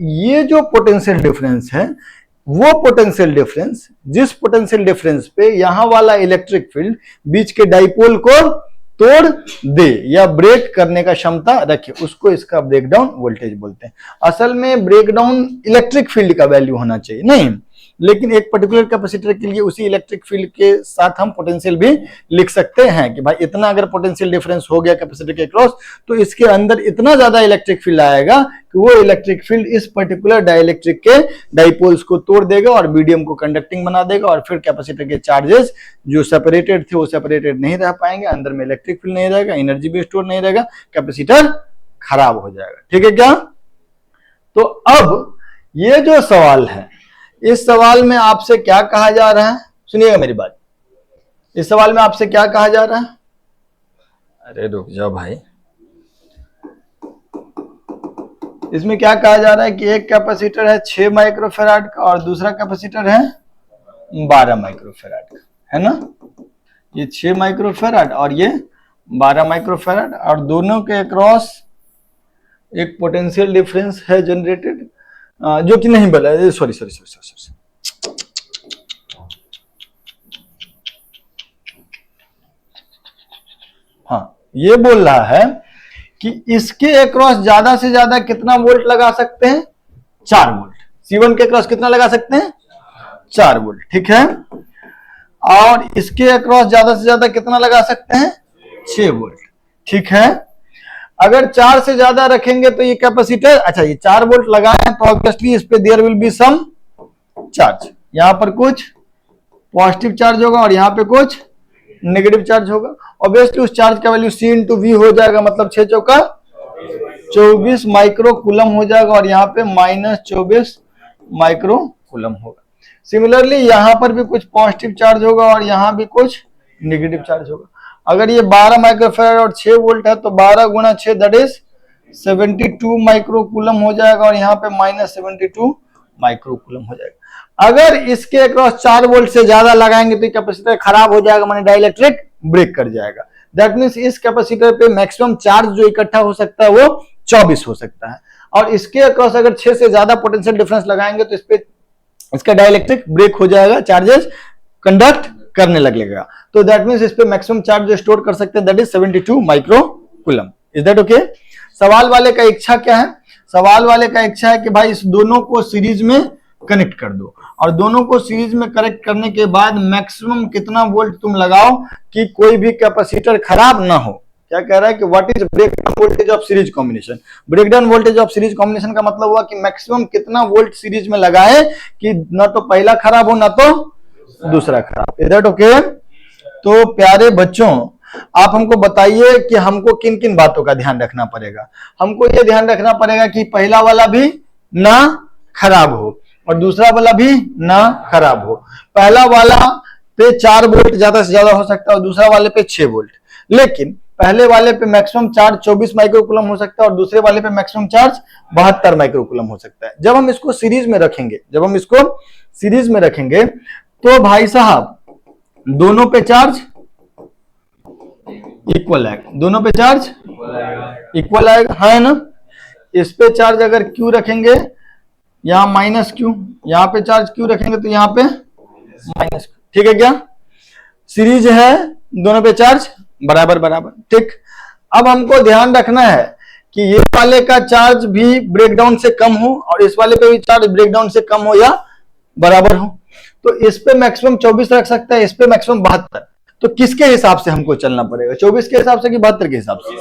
S1: ये जो पोटेंशियल डिफरेंस है वो पोटेंशियल डिफरेंस, जिस पोटेंशियल डिफरेंस पे यहां वाला इलेक्ट्रिक फील्ड बीच के डाइपोल को तोड़ दे या ब्रेक करने का क्षमता रखे, उसको इसका ब्रेकडाउन वोल्टेज बोलते हैं। असल में ब्रेकडाउन इलेक्ट्रिक फील्ड का वैल्यू होना चाहिए नहीं, लेकिन एक पर्टिकुलर कैपेसिटर के लिए उसी इलेक्ट्रिक फील्ड के साथ हम पोटेंशियल भी लिख सकते हैं कि भाई इतना अगर पोटेंशियल डिफरेंस हो गया कैपेसिटर के क्रॉस तो इसके अंदर इतना ज्यादा इलेक्ट्रिक फील्ड आएगा कि वो इलेक्ट्रिक फील्ड इस पर्टिकुलर डाइलेक्ट्रिक के डाइपोल्स को तोड़ देगा और मीडियम को कंडक्टिंग बना देगा, और फिर कैपेसिटर के चार्जेस जो सेपरेटेड थे वो सेपरेटेड नहीं रह पाएंगे, अंदर में इलेक्ट्रिक फील्ड नहीं रहेगा, एनर्जी भी स्टोर नहीं रहेगा, कैपेसिटर खराब हो जाएगा। ठीक है क्या? तो अब ये जो सवाल है, इस सवाल में आपसे क्या कहा जा रहा है, सुनिएगा मेरी बात। इस सवाल में आपसे क्या कहा जा रहा है? अरे रुक जाओ भाई, इसमें क्या कहा जा रहा है कि एक कैपेसिटर है 6 माइक्रोफैराड का और दूसरा कैपेसिटर है 12 माइक्रोफैराड का, है ना? ये 6 माइक्रोफैराड और ये 12 माइक्रोफैराड, और दोनों के अक्रॉस एक पोटेंशियल डिफरेंस है जनरेटेड, जो कि नहीं बोला, सॉरी, हाँ, ये बोल रहा है कि इसके अक्रॉस ज्यादा से ज्यादा कितना वोल्ट लगा सकते हैं? 4 वोल्ट। C1 के अक्रॉस कितना लगा सकते हैं? 4 वोल्ट, ठीक है। और इसके अक्रॉस ज्यादा से ज्यादा कितना लगा सकते हैं? 6 वोल्ट, ठीक है। अगर 4 से ज्यादा रखेंगे तो ये कैपेसिटर, अच्छा ये 4 वोल्ट लगाए तो ऑब्वियसली इस पे there will be some charge, यहां पर कुछ पॉजिटिव चार्ज होगा और यहां पे कुछ नेगेटिव चार्ज होगा। ऑब्वियसली उस चार्ज का वैल्यू C × V हो जाएगा, मतलब 6 चौका 24 माइक्रो कूलम हो जाएगा और यहाँ पे -24 माइक्रो कूलम होगा। सिमिलरली यहाँ पर भी कुछ पॉजिटिव चार्ज होगा और यहाँ भी कुछ नेगेटिव चार्ज होगा। अगर ये 12 माइक्रोफैराड और 6 वोल्ट है तो 12 × 6 दैट इज 72 माइक्रो कूलम हो जाएगा और यहाँ पे -72 माइक्रो कूलम हो जाएगा। अगर इसके अक्रॉस 4 वोल्ट से ज्यादा लगाएंगे तो कैपेसिटर खराब हो जाएगा, माने डाइलेक्ट्रिक ब्रेक कर जाएगा। दैट मीन्स इस कैपेसिटर पे मैक्सिमम चार्ज जो इकट्ठा हो सकता है वो 24 हो सकता है, और इसके अक्रॉस अगर 6 से ज्यादा पोटेंशियल डिफरेंस लगाएंगे तो इस पे इसका डाइलेक्ट्रिक ब्रेक हो जाएगा, चार्जेस कंडक्ट करने लगेगा। तो दैट मीन्स इस पे मैक्सिमम चार्ज जो स्टोर कर सकते हैं that is 72 micro coulomb. Is that okay? सवाल वाले का इच्छा क्या है? सवाल वाले का इच्छा है कि भाई इस दोनों को सीरीज में कनेक्ट कर दो, और दोनों को सीरीज में कनेक्ट करने के बाद मैक्सिमम कितना वोल्ट तुम लगाओ कि कोई भी कैपेसिटर खराब ना हो। क्या कह रहा है कि what is breakdown voltage of series combination? Breakdown voltage of series combination का मतलब हुआ कि मैक्सिमम कितना वोल्ट सीरीज में लगाए कि ना तो पहला खराब हो ना तो दूसरा खराब। Is that okay? तो प्यारे बच्चों, आप हमको बताइए कि हमको किन किन बातों का ध्यान रखना पड़ेगा। हमको यह ध्यान रखना पड़ेगा कि पहला वाला भी ना खराब हो और दूसरा वाला भी ना खराब हो। पहला वाला पे 4 वोल्ट ज्यादा से ज्यादा हो सकता है और दूसरा वाले पे 6 वोल्ट, लेकिन पहले वाले पे मैक्सिमम चार्ज 24 माइक्रोकूलम हो सकता है और दूसरे वाले पे मैक्सिमम चार्ज 72 माइक्रोकूलम हो सकता है। जब हम इसको सीरीज में रखेंगे तो भाई साहब दोनों पे चार्ज इक्वल आएगा, दोनों पे चार्ज इक्वल आएगा, है ना? इस पे चार्ज अगर Q रखेंगे, यहाँ -Q, यहाँ पे चार्ज Q रखेंगे तो यहाँ पे -Q, ठीक है क्या? सीरीज है, दोनों पे चार्ज बराबर बराबर, ठीक। अब हमको ध्यान रखना है कि ये वाले का चार्ज भी ब्रेकडाउन से कम हो और इस वाले पे भी चार्ज ब्रेकडाउन से कम हो या बराबर हो। तो इस पे मैक्सिमम 24 रख सकता है, इस पे मैक्सिमम 72। तो किसके हिसाब से हमको चलना पड़ेगा? 24 के हिसाब से कि 72 के हिसाब से?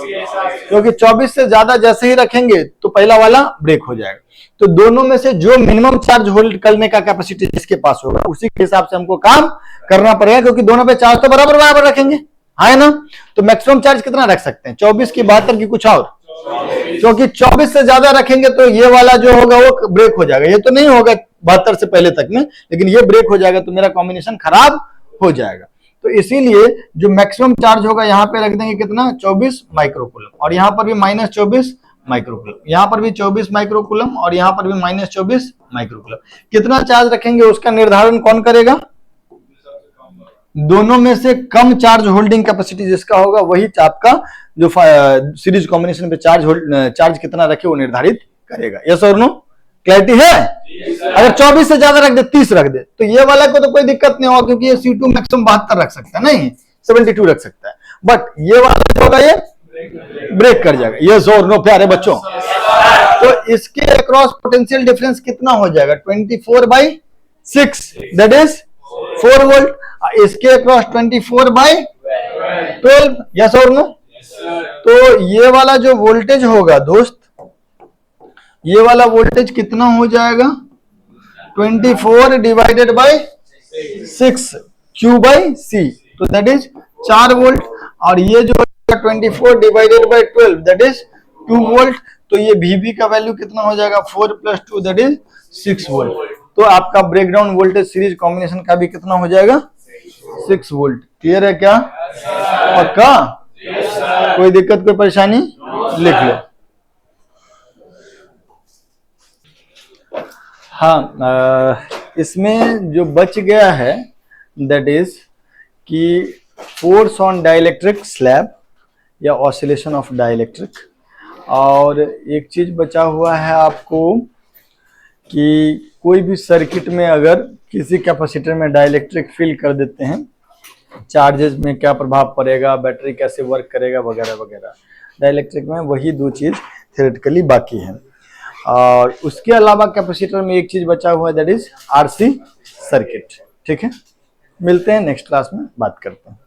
S1: क्योंकि 24 से ज्यादा जैसे ही रखेंगे तो पहला वाला ब्रेक हो जाएगा। तो दोनों में से जो मिनिमम चार्ज होल्ड करने का कैपेसिटी जिसके पास होगा उसी के हिसाब से हमको काम करना पड़ेगा, क्योंकि दोनों पे चार्ज तो बराबर बराबर रखेंगे, है ना? तो मैक्सिमम चार्ज कितना रख सकते हैं? 24 की 72 की कुछ और क्योंकि 24 से ज्यादा रखेंगे तो ये वाला जो होगा वो ब्रेक हो जाएगा, ये तो नहीं होगा 72 से पहले तक में, लेकिन ये ब्रेक हो जाएगा तो मेरा कॉम्बिनेशन खराब हो जाएगा। तो इसीलिए जो मैक्सिमम चार्ज होगा यहाँ पे रख देंगे कितना, 24 माइक्रोकूलम, और यहाँ पर भी -24 माइक्रोकूलम, यहाँ पर भी 24 माइक्रोकूलम, और यहाँ पर भी -24 माइक्रोकूलम। कितना चार्ज रखेंगे उसका निर्धारण कौन करेगा? दोनों में से कम चार्ज होल्डिंग कैपेसिटी जिसका होगा वही आपका जो सीरीज कॉम्बिनेशन पे चार्ज कितना रखे वो निर्धारित करेगा। यस और नो? क्लैरिटी है? अगर 24 से ज्यादा रख दे, 30 रख दे, तो ये वाला को तो कोई दिक्कत नहीं होगा क्योंकि ये C2 मैक्सिमम 72 रख सकता है, नहीं 72 रख सकता है, बट ये वाला जो होगा ये ब्रेक कर जाएगा। यस और नो प्यारे बच्चों? तो इसके अक्रॉस पोटेंशियल डिफरेंस कितना हो जाएगा? 24/6, दैट इज 4 वोल्ट। इसके अक्रॉस 24/12, यस और नो? तो ये वाला जो वोल्टेज होगा दोस्त, ये वाला वोल्टेज कितना हो जाएगा? 24 डिवाइडेड बाय 6 Q/C, तो दैट इज 4 वोल्ट, और ये जो 24 divided by 12 that is 2 volt. तो ये VB का वैल्यू कितना हो जाएगा? 4 + 2 दैट इज 6 वोल्ट। तो आपका ब्रेकडाउन वोल्टेज सीरीज कॉम्बिनेशन का भी कितना हो जाएगा? 6 वोल्ट। क्लियर है क्या? पक्का? कोई दिक्कत कोई परेशानी? लिख लो। हाँ, इसमें जो बच गया है दैट इज कि फोर्स ऑन डाइलेक्ट्रिक स्लैब या ऑसिलेशन ऑफ डाइलेक्ट्रिक, और एक चीज बचा हुआ है आपको कि कोई भी सर्किट में अगर किसी कैपेसिटर में डाइलेक्ट्रिक फिल कर देते हैं, चार्जेस में क्या प्रभाव पड़ेगा, बैटरी कैसे वर्क करेगा वगैरह वगैरह। डाइलेक्ट्रिक में वही दो चीज थ्योरेटिकली बाकी है। और उसके अलावा कैपेसिटर में एक चीज बचा हुआ है दैट इज RC सर्किट। ठीक है, मिलते हैं नेक्स्ट क्लास में, बात करते हैं।